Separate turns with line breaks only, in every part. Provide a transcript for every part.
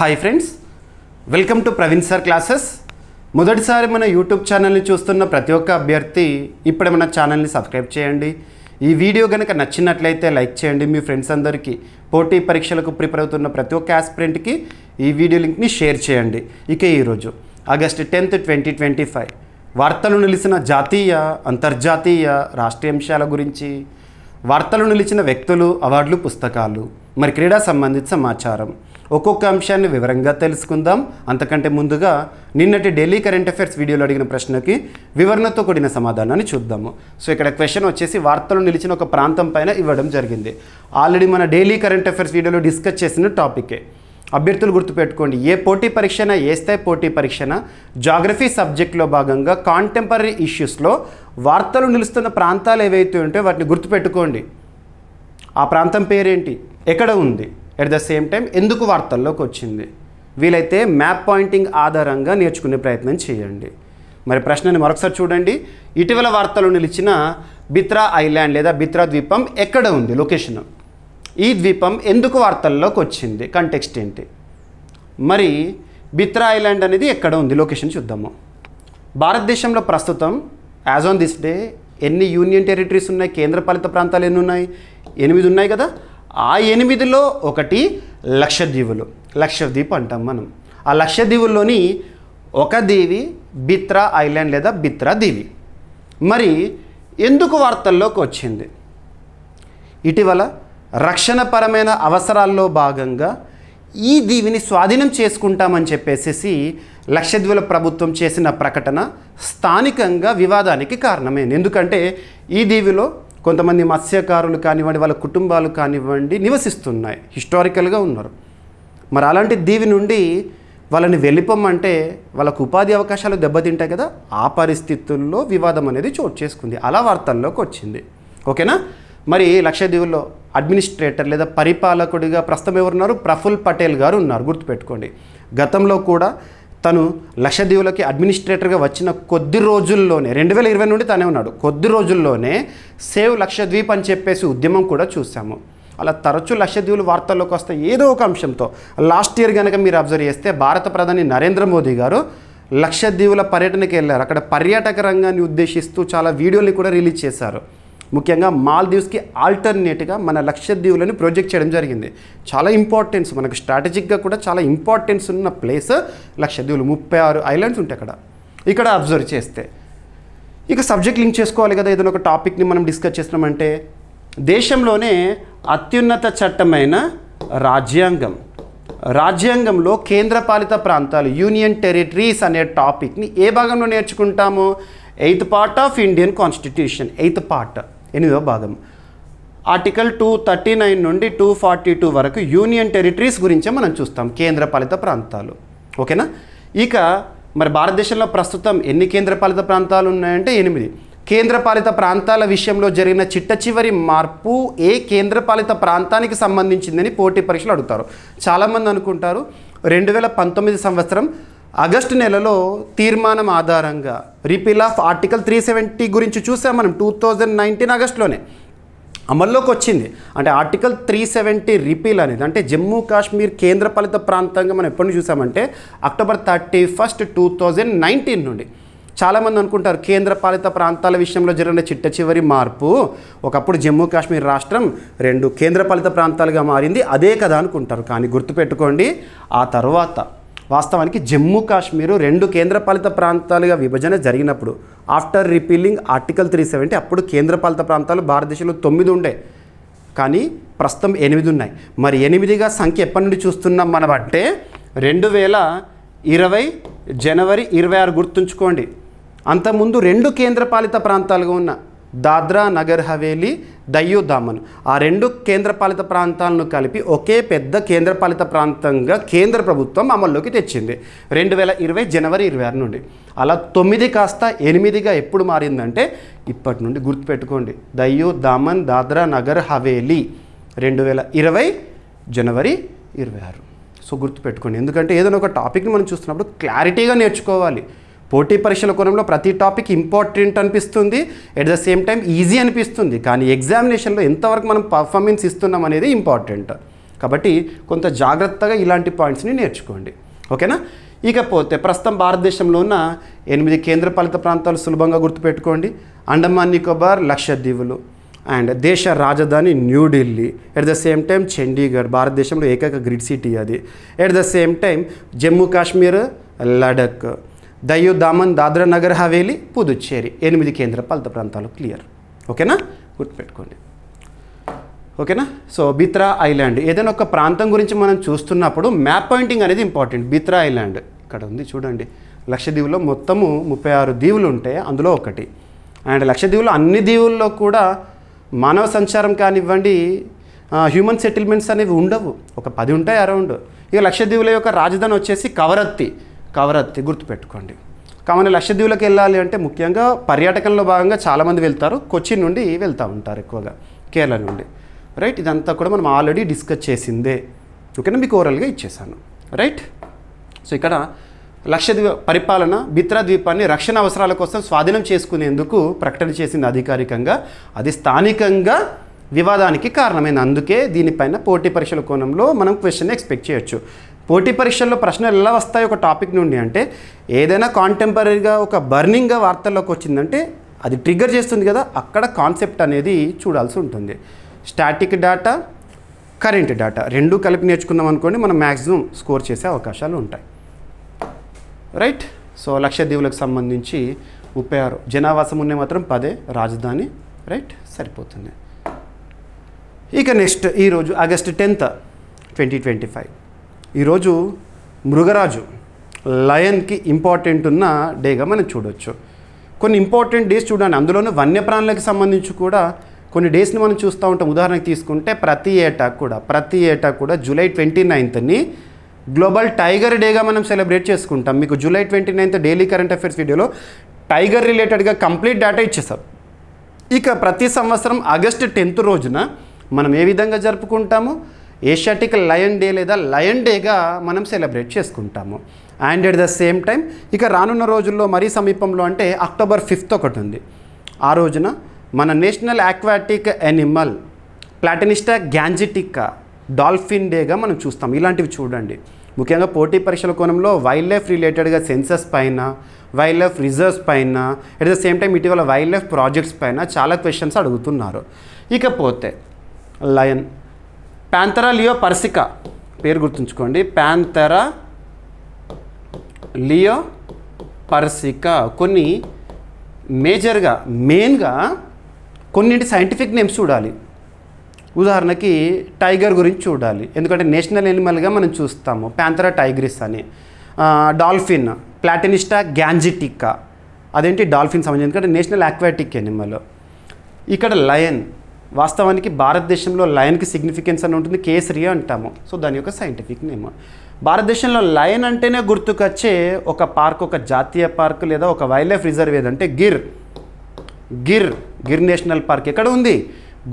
Hi friends, welcome to Praveen sir classes. మొదటిసారి మన YouTube ఛానల్ని చూస్తున్న ప్రతి ఒక్క అభ్యర్థి ఇప్పుడే మన ఛానల్ని సబ్స్క్రైబ్ చేయండి. ఈ వీడియో కనుక నచ్చినట్లయితే లైక్ చేయండి. మీ ఫ్రెండ్స్ అందరికీ పోటీ పరీక్షలకు ప్రిపేర్ అవుతున్న ప్రతి ఒక్క ఆస్పిరెంట్కి ఈ వీడియో లింక్ని షేర్ చేయండి. ఇక ఈరోజు ఆగస్టు 10, 2025 వార్తలు నిలిచిన జాతీయ, అంతర్జాతీయ, రాష్ట్రీయ అంశాల గురించి, వార్తలు నిలిచిన వ్యక్తులు, అవార్డులు, పుస్తకాలు, మరి క్రీడా సంబంధిత సమాచారం, ఒక్కొక్క అంశాన్ని వివరంగా తెలుసుకుందాం. అంతకంటే ముందుగా నిన్నటి ఢిల్లీ కరెంట్ అఫైర్స్ వీడియోలో అడిగిన ప్రశ్నకి వివరణతో కూడిన సమాధానాన్ని చూద్దాము. సో ఇక్కడ క్వశ్చన్ వచ్చేసి వార్తలు నిలిచిన ఒక ప్రాంతం పైన ఇవ్వడం జరిగింది. ఆల్రెడీ మన ఢిల్లీ కరెంట్ అఫైర్స్ వీడియోలో డిస్కస్ చేసిన టాపికే. అభ్యర్థులు గుర్తుపెట్టుకోండి, ఏ పోటీ పరీక్షనా, ఏ స్థాయి పోటీ పరీక్షనా జాగ్రఫీ సబ్జెక్ట్లో భాగంగా కాంటెంపరీ ఇష్యూస్లో వార్తలు నిలుస్తున్న ప్రాంతాలు ఏవైతే ఉంటాయో వాటిని గుర్తుపెట్టుకోండి. ఆ ప్రాంతం పేరేంటి, ఎక్కడ ఉంది, ఎట్ ద సేమ్ టైం ఎందుకు వార్తల్లోకి వచ్చింది. వీలైతే మ్యాప్ పాయింటింగ్ ఆధారంగా నేర్చుకునే ప్రయత్నం చేయండి. మరి ప్రశ్నని మరొకసారి చూడండి. ఇటీవల వార్తలు నిలిచిన బిత్రా ఐలాండ్ లేదా బిత్రా ద్వీపం ఎక్కడ ఉంది, లొకేషన్. ఈ ద్వీపం ఎందుకు వార్తల్లోకి వచ్చింది, కంటెక్స్ట్ ఏంటి. మరి బిత్రా ఐలాండ్ అనేది ఎక్కడ ఉంది, లొకేషన్ చూద్దాము. భారతదేశంలో ప్రస్తుతం యాజ్ ఆన్ దిస్ డే ఎన్ని యూనియన్ టెరిటరీస్ ఉన్నాయి, కేంద్రపాలిత ప్రాంతాలు ఎన్ని ఉన్నాయి? 8 ఉన్నాయి కదా. ఆ 8లో ఒకటి లక్షద్వీపులు. లక్షద్వీప్ అంటాం మనం. ఆ లక్షద్వీపుల్లోని ఒక దీవి బిత్రా ఐలాండ్ లేదా బిత్రా దీవి. మరి ఎందుకు వార్తల్లోకి వచ్చింది? ఇటీవల రక్షణపరమైన అవసరాల్లో భాగంగా ఈ దీవిని స్వాధీనం చేసుకుంటామని చెప్పేసి లక్షద్వీపుల ప్రభుత్వం చేసిన ప్రకటన స్థానికంగా వివాదానికి కారణమైంది. ఎందుకంటే ఈ దీవిలో కొంతమంది మత్స్యకారులు కానివ్వండి, వాళ్ళ కుటుంబాలు కానివ్వండి నివసిస్తున్నాయి, హిస్టారికల్గా ఉన్నారు. మరి అలాంటి దీవి నుండి వాళ్ళని వెళ్ళిపోమంటే వాళ్ళకు ఉపాధి అవకాశాలు దెబ్బతింటాయి కదా. ఆ పరిస్థితుల్లో వివాదం అనేది చోటు చేసుకుంది. అలా వార్తల్లోకి వచ్చింది. ఓకేనా. మరి లక్షద్వీపుల్లో అడ్మినిస్ట్రేటర్ లేదా పరిపాలకుడిగా ప్రస్తుతం ఎవరున్నారు? ప్రఫుల్ పటేల్ గారు ఉన్నారు, గుర్తుపెట్టుకోండి. గతంలో కూడా తను లక్షద్వీపులకి అడ్మినిస్ట్రేటర్గా వచ్చిన కొద్ది రోజుల్లోనే 2020 నుండి తనే ఉన్నాడు. కొద్ది రోజుల్లోనే సేవ్ లక్షద్వీప్ అని చెప్పేసి ఉద్యమం కూడా చూసాము. అలా తరచూ లక్షద్వీపులు వార్తల్లోకి వస్తే ఏదో ఒక అంశంతో. లాస్ట్ ఇయర్ కనుక మీరు అబ్జర్వ్ చేస్తే భారత ప్రధాని నరేంద్ర మోదీ గారు లక్షద్వీపుల పర్యటనకి వెళ్ళారు. అక్కడ పర్యాటక రంగాన్ని ఉద్దేశిస్తూ చాలా వీడియోని కూడా రిలీజ్ చేశారు. ముఖ్యంగా మాల్దీవ్స్కి ఆల్టర్నేట్గా మన లక్షద్వీపులని ప్రొజెక్ట్ చేయడం జరిగింది. చాలా ఇంపార్టెన్స్, మనకు స్ట్రాటజిక్గా కూడా చాలా ఇంపార్టెన్స్ ఉన్న ప్లేస్ లక్షద్వీపులు. 36 ఐలాండ్స్ ఉంటాయి అక్కడ. ఇక్కడ అబ్జర్వ్ చేస్తే ఇక సబ్జెక్ట్ లింక్ చేసుకోవాలి కదా. ఏదైనా ఒక టాపిక్ని మనం డిస్కస్ చేస్తున్నామంటే దేశంలోనే అత్యున్నత చట్టమైన రాజ్యాంగంలో కేంద్రపాలిత ప్రాంతాలు, యూనియన్ టెరిటరీస్ అనే టాపిక్ని ఏ భాగంలో నేర్చుకుంటాము? 8th part of Indian constitution. 8th part, 8వ భాగం. ఆర్టికల్ 239 నుండి 242 వరకు యూనియన్ టెరిటరీస్ గురించే మనం చూస్తాం, కేంద్రపాలిత ప్రాంతాలు. ఓకేనా. ఇక మరి భారతదేశంలో ప్రస్తుతం ఎన్ని కేంద్రపాలిత ప్రాంతాలు ఉన్నాయంటే 8. కేంద్రపాలిత ప్రాంతాల విషయంలో జరిగిన చిట్ట చివరి మార్పు ఏ కేంద్రపాలిత ప్రాంతానికి సంబంధించిందని పోటీ పరీక్షలు అడుగుతారు. చాలామంది అనుకుంటారు 2019 సంవత్సరం ఆగస్టు నెలలో తీర్మానం ఆధారంగా రిపీల్ ఆఫ్ ఆర్టికల్ 370 గురించి చూసాం మనం. 2019 ఆగస్టులోనే అమల్లోకి వచ్చింది. అంటే ఆర్టికల్ 370 రిపీల్ అనేది అంటే జమ్మూ కాశ్మీర్ కేంద్రపాలిత ప్రాంతంగా మనం ఎప్పటి నుంచి చూసామంటే అక్టోబర్ 31, 2019 నుండి. చాలామంది అనుకుంటారు కేంద్రపాలిత ప్రాంతాల విషయంలో జరిగిన చిట్ట చివరి మార్పు, ఒకప్పుడు జమ్మూ కాశ్మీర్ రాష్ట్రం 2 కేంద్రపాలిత ప్రాంతాలుగా మారింది, అదే కదా అనుకుంటారు. కానీ గుర్తుపెట్టుకోండి, ఆ తర్వాత వాస్తవానికి జమ్మూ కాశ్మీరు 2 కేంద్రపాలిత ప్రాంతాలుగా విభజన జరిగినప్పుడు ఆఫ్టర్ రిపీలింగ్ ఆర్టికల్ 370 అప్పుడు కేంద్రపాలిత ప్రాంతాలు భారతదేశంలో 9 ఉండే, కానీ ప్రస్తుతం 8 ఉన్నాయి. మరి 8గా సంఖ్య ఎప్పటి నుండి చూస్తున్నాం మనం అంటే 2020 జనవరి 26 గుర్తుంచుకోండి. అంతకుముందు 2 కేంద్రపాలిత ప్రాంతాలుగా ఉన్న దాద్రా నగర్ హవేలీ, దయ్యూ దామన్, ఆ 2 కేంద్రపాలిత ప్రాంతాలను కలిపి ఒకే పెద్ద కేంద్రపాలిత ప్రాంతంగా కేంద్ర ప్రభుత్వం అమల్లోకి తెచ్చింది 2020 జనవరి 26 నుండి. అలా 9 కాస్త 8గా ఎప్పుడు మారిందంటే ఇప్పటి నుండి గుర్తుపెట్టుకోండి. దయ్యూ దామన్, దాద్రా నగర్ హవేలీ 2020 జనవరి 26. సో గుర్తుపెట్టుకోండి, ఎందుకంటే ఏదైనా ఒక టాపిక్ని మనం చూస్తున్నప్పుడు క్లారిటీగా నేర్చుకోవాలి. పోటీ పరీక్షల కోణంలో ప్రతి టాపిక్ ఇంపార్టెంట్ అనిపిస్తుంది, at the same time easy అనిపిస్తుంది. కానీ ఎగ్జామినేషన్లో ఎంతవరకు మనం పర్ఫార్మెన్స్ ఇస్తున్నాం అనేది ఇంపార్టెంట్. కాబట్టి కొంత జాగ్రత్తగా ఇలాంటి పాయింట్స్ని నేర్చుకోండి. ఓకేనా. ఇకపోతే ప్రస్తుతం భారతదేశంలో ఉన్న 8 కేంద్రపాలిత ప్రాంతాలు సులభంగా గుర్తుపెట్టుకోండి. అండమాన్ నికోబార్, లక్షద్వీపులు, అండ్ దేశ రాజధాని New Delhi. At the same time Chandigarh, భారతదేశంలో ఏకైక గ్రిడ్ సిటీ అది. At the same time Jammu Kashmir, Ladakh, Diu Daman, Dadra Nagar Haveli, Puducherry. 8 కేంద్రపాలిత ప్రాంతాలు. క్లియర్. ఓకేనా, గుర్తుపెట్టుకోండి. ఓకేనా. సో బిత్రా ఐలాండ్, ఏదైనా ఒక ప్రాంతం గురించి మనం చూస్తున్నప్పుడు మ్యాప్ పాయింటింగ్ అనేది ఇంపార్టెంట్. బిత్రా ఐలాండ్ ఇక్కడ ఉంది చూడండి. లక్షద్వీపులో మొత్తము 36 దీవులు ఉంటాయి, అందులో ఒకటి. అండ్ లక్షద్వీపులో అన్ని దీవుల్లో కూడా మానవ సంచారం కానివ్వండి, హ్యూమన్ సెటిల్మెంట్స్ అనేవి ఉండవు. ఒక 10 ఉంటాయి అరౌండ్. ఇక లక్షద్వీపుల యొక్క రాజధాని వచ్చేసి కవరత్తి గుర్తుపెట్టుకోండి. కావున లక్షద్వీపులకు వెళ్ళాలి అంటే ముఖ్యంగా పర్యాటకంలో భాగంగా చాలామంది వెళ్తారు. కొచ్చిన్ నుండి వెళ్తూ ఉంటారు ఎక్కువగా, కేరళ నుండి. రైట్, ఇదంతా కూడా మనం ఆల్రెడీ డిస్కస్ చేసిందే. ఓకేనా, మీకు ఓరల్గా ఇచ్చేసాను. రైట్. సో ఇక్కడ లక్షద్వీప పరిపాలన బిత్రా ద్వీపాన్ని రక్షణ అవసరాల కోసం స్వాధీనం చేసుకునేందుకు ప్రకటన చేసింది అధికారికంగా. అది స్థానికంగా వివాదానికి కారణమైంది. అందుకే దీనిపైన పోటీ పరీక్షల కోణంలో మనం క్వశ్చన్ ఎక్స్పెక్ట్ చేయొచ్చు. పోటీ పరీక్షల్లో ప్రశ్నలు ఎలా వస్తాయి ఒక టాపిక్ నుండి అంటే, ఏదైనా కాంటెంపరీగా ఒక బర్నింగ్గా వార్తల్లోకి వచ్చిందంటే అది ట్రిగ్గర్ చేస్తుంది కదా, అక్కడ కాన్సెప్ట్ అనేది చూడాల్సి ఉంటుంది. స్టాటిక్ డేటా, కరెంట్ డేటా రెండు కలిపి నేర్చుకున్నాం అనుకోండి, మనం మ్యాక్సిమం స్కోర్ చేసే అవకాశాలు ఉంటాయి. రైట్. సో లక్షద్వీపులకు సంబంధించి 36 జనావాసం ఉండే మాత్రం 10 రాజధాని. రైట్, సరిపోతుంది. ఇక నెక్స్ట్ ఈరోజు ఆగస్ట్ 10th 2025 ఈరోజు మృగరాజు లయన్కి ఇంపార్టెంట్ ఉన్న డేగా మనం చూడవచ్చు. కొన్ని ఇంపార్టెంట్ డేస్ చూడండి, అందులోనూ వన్యప్రాణులకు సంబంధించి కూడా కొన్ని డేస్ని మనం చూస్తూ ఉంటాం. ఉదాహరణకు తీసుకుంటే ప్రతి ఏటా కూడా జూలై 29th గ్లోబల్ టైగర్ డేగా మనం సెలబ్రేట్ చేసుకుంటాం. మీకు July 29th daily current affairs వీడియోలో టైగర్ రిలేటెడ్గా కంప్లీట్ డేటా ఇచ్చేసాం. ఇక ప్రతి సంవత్సరం ఆగస్ట్ 10th రోజున మనం ఏ విధంగా జరుపుకుంటాము, ఏషియాటిక్ లయన్ డే లేదా లయన్ డేగా మనం సెలబ్రేట్ చేసుకుంటాము. And at the same time ఇక రానున్న రోజుల్లో మరీ సమీపంలో అంటే అక్టోబర్ 5th ఒకటి ఉంది. ఆ రోజున మన నేషనల్ ఆక్వాటిక్ యానిమల్ ప్లాటినిస్టా గ్యాంజిటికా డాల్ఫిన్ డేగా మనం చూస్తాం. ఇలాంటివి చూడండి. ముఖ్యంగా పోటీ పరీక్షల కోణంలో వైల్డ్ లైఫ్ రిలేటెడ్గా సెన్సస్ పైన, వైల్డ్ లైఫ్ రిజర్వ్స్ పైన, ఎట్ ద సేమ్ టైం ఇటీవల వైల్డ్ లైఫ్ ప్రాజెక్ట్స్ పైన చాలా క్వశ్చన్స్ అడుగుతున్నారు. ఇకపోతే లయన్, ప్యాంథెరా లియో పర్సికా పేరు గుర్తుంచుకోండి. Pantera Leo పర్సికా. కొన్ని మెయిన్గా కొన్నింటి సైంటిఫిక్ నేమ్స్ చూడాలి. ఉదాహరణకి టైగర్ గురించి చూడాలి, ఎందుకంటే నేషనల్ యానిమల్గా మనం చూస్తాము. ప్యాంథెరా టైగ్రిస్ అని. డాల్ఫిన్ ప్లాటినిస్టా గ్యాంజిటికా, అదేంటి డాల్ఫిన్ సంబంధించి, ఎందుకంటే నేషనల్ ఆక్వాటిక్ యానిమల్. ఇక్కడ లయన్, వాస్తవానికి భారతదేశంలో లయన్కి సిగ్నిఫికెన్స్ అని ఉంటుంది, కేసరి అంటాము. సో దాని యొక్క సైంటిఫిక్ నేమ్. భారతదేశంలో లయన్ అంటేనే గుర్తుకొచ్చే ఒక పార్క్, ఒక జాతీయ పార్క్ లేదా ఒక వైల్డ్ లైఫ్ రిజర్వ్ ఏదంటే గిర్ నేషనల్ పార్క్. ఎక్కడ ఉంది?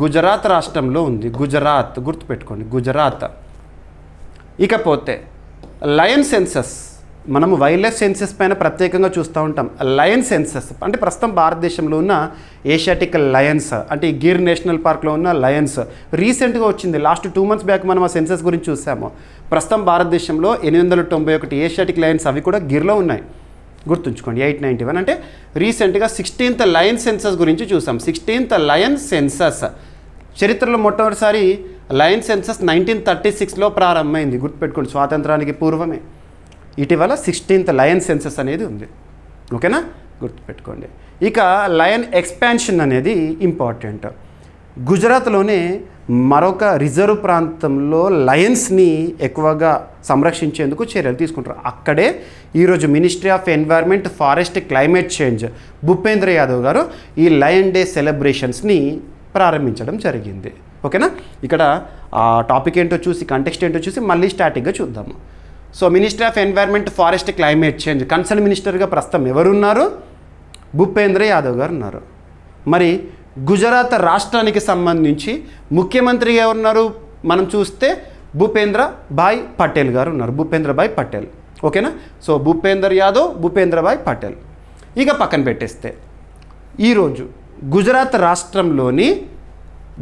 గుజరాత్ రాష్ట్రంలో ఉంది. గుజరాత్ గుర్తుపెట్టుకోండి, గుజరాత్. ఇకపోతే లయన్ సెన్సస్, మనము వైల్డ్ లైఫ్ సెన్సస్ పైన ప్రత్యేకంగా చూస్తూ ఉంటాం. లయన్ సెన్సస్ అంటే ప్రస్తుతం భారతదేశంలో ఉన్న ఏషియాటిక్ లయన్స్, అంటే ఈ గిర్ నేషనల్ పార్క్లో ఉన్న లయన్స్ రీసెంట్గా వచ్చింది. లాస్ట్ 2 months బ్యాక్ మనం ఆ సెన్సస్ గురించి చూసాము. ప్రస్తుతం భారతదేశంలో 891 ఏషియాటిక్ లయన్స్, అవి కూడా గిర్లో ఉన్నాయి. గుర్తుంచుకోండి. 891 అంటే రీసెంట్గా 16th లయన్ సెన్సస్ గురించి చూసాం. 16th లయన్ సెన్సస్ చరిత్రలో మొట్టమొదటిసారి లయన్ సెన్సస్ 1936లో ప్రారంభమైంది. గుర్తుపెట్టుకోండి, స్వాతంత్రానికి పూర్వమే. ఇటీవల 16th లయన్ సెన్సస్ అనేది ఉంది. ఓకేనా, గుర్తుపెట్టుకోండి. ఇక లయన్ ఎక్స్పాన్షన్ అనేది ఇంపార్టెంట్. గుజరాత్లోనే మరొక రిజర్వ్ ప్రాంతంలో లయన్స్ని ఎక్కువగా సంరక్షించేందుకు చర్యలు తీసుకుంటారు. అక్కడే ఈరోజు ministry of environment, forest, climate change Bhupendra Yadav గారు ఈ లయన్ డే సెలబ్రేషన్స్ని ప్రారంభించడం జరిగింది. ఓకేనా, ఇక్కడ ఆ టాపిక్ ఏంటో చూసి, కంటెక్స్ట్ ఏంటో చూసి మళ్ళీ స్టాటిక్గా చూద్దాము. So ministry of environment, forest, climate change concern మినిస్టర్గా ప్రస్తుతం ఎవరున్నారు? భూపేంద్ర యాదవ్ గారు ఉన్నారు. మరి గుజరాత్ రాష్ట్రానికి సంబంధించి ముఖ్యమంత్రిగా ఉన్నారు మనం చూస్తే భూపేంద్ర భాయ్ పటేల్ గారు ఉన్నారు. భూపేంద్ర భాయ్ పటేల్. ఓకేనా, సో భూపేందర్ యాదవ్, భూపేంద్ర భాయ్ పటేల్. ఇక పక్కన పెట్టేస్తే ఈరోజు గుజరాత్ రాష్ట్రంలోని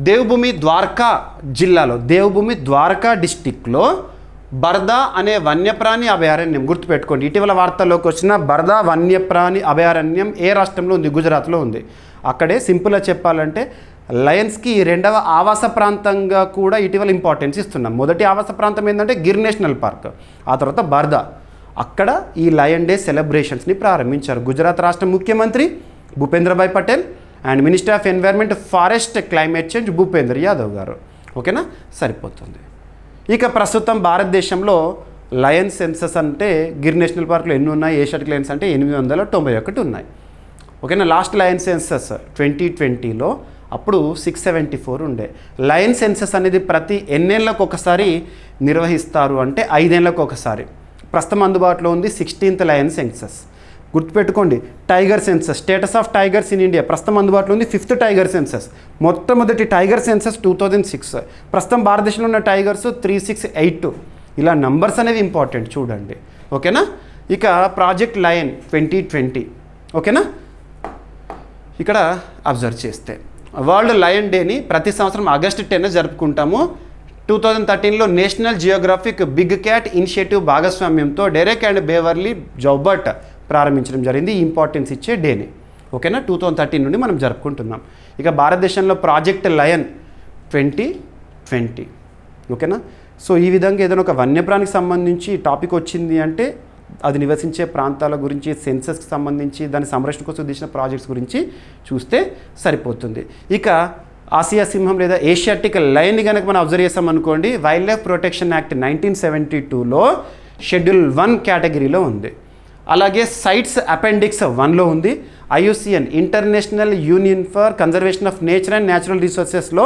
దేవభూమి ద్వారకా జిల్లాలో, దేవభూమి ద్వారకా డిస్టిక్లో బర్దా అనే వన్యప్రాణి అభయారణ్యం, గుర్తుపెట్టుకోండి. ఇటీవల వార్తల్లోకి వచ్చిన బర్దా వన్యప్రాణి అభయారణ్యం ఏ రాష్ట్రంలో ఉంది? గుజరాత్లో ఉంది. అక్కడే సింపుల్గా చెప్పాలంటే లయన్స్కి రెండవ ఆవాస ప్రాంతంగా కూడా ఇటీవల ఇంపార్టెన్స్ ఇస్తున్నాం. మొదటి ఆవాస ప్రాంతం ఏంటంటే గిర్ నేషనల్ పార్క్, ఆ తర్వాత బర్దా. అక్కడ ఈ లయన్ డే సెలబ్రేషన్స్ని ప్రారంభించారు గుజరాత్ రాష్ట్ర ముఖ్యమంత్రి Bhupendrabhai Patel and minister of environment, forest, climate change Bhupendra Yadav గారు. ఓకేనా, సరిపోతుంది. ఇక ప్రస్తుతం భారతదేశంలో లయన్ సెన్సస్ అంటే గిర్ నేషనల్ పార్క్లో ఎన్ని ఉన్నాయి? ఏషియాటిక్ లయన్స్ అంటే 891 ఉన్నాయి. ఓకేనా, లాస్ట్ లయన్ సెన్సస్ 2020లో అప్పుడు 674 ఉండే. లయన్ సెన్సస్ అనేది ప్రతి ఎన్నేళ్ళకు ఒకసారి నిర్వహిస్తారు అంటే 5 ఏళ్ళకు ఒకసారి. ప్రస్తుతం అందుబాటులో ఉంది 16th లయన్ సెన్సస్. గుర్తుపెట్టుకోండి, tiger census, status of tigers in India, ప్రస్తుతం అందుబాటులో ఉంది 5th టైగర్ సెన్సస్. మొట్టమొదటి టైగర్ సెన్సస్ 2006. ప్రస్తుతం భారతదేశంలో ఉన్న టైగర్స్ 368. ఇలా నంబర్స్ అనేవి ఇంపార్టెంట్ చూడండి. ఓకేనా, ఇక ప్రాజెక్ట్ లయన్ 2020. ఓకేనా, ఇక్కడ అబ్జర్వ్ చేస్తే వరల్డ్ లయన్ డేని ప్రతి సంవత్సరం ఆగస్టు 10 జరుపుకుంటాము. 2013లో National Geographic Big Cat Initiative భాగస్వామ్యంతో డెరెక్ అండ్ బేవర్లీ జౌబర్ట్ ప్రారంభించడం జరిగింది ఈ ఇంపార్టెన్స్ ఇచ్చే డేని. ఓకేనా, 2013 నుండి మనం జరుపుకుంటున్నాం. ఇక భారతదేశంలో ప్రాజెక్ట్ లయన్ 2020. ఓకేనా, సో ఈ విధంగా ఏదైనా ఒక వన్యప్రాణికి సంబంధించి టాపిక్ వచ్చింది అంటే అది నివసించే ప్రాంతాల గురించి, సెన్సస్కి సంబంధించి, దాని సంరక్షణ కోసం తీసిన ప్రాజెక్ట్స్ గురించి చూస్తే సరిపోతుంది. ఇక ఆసియా సింహం లేదా ఏషియాటిక్ లయన్ని కనుక మనం అబ్జర్వ్ చేసామనుకోండి, వైల్డ్ లైఫ్ ప్రొటెక్షన్ యాక్ట్ 1972లో షెడ్యూల్ 1 కేటగిరీలో ఉంది. అలాగే సైట్స్ అపెండిక్స్ 1లో ఉంది. IUCN International Union for Conservation of Nature and Natural రిసోర్సెస్లో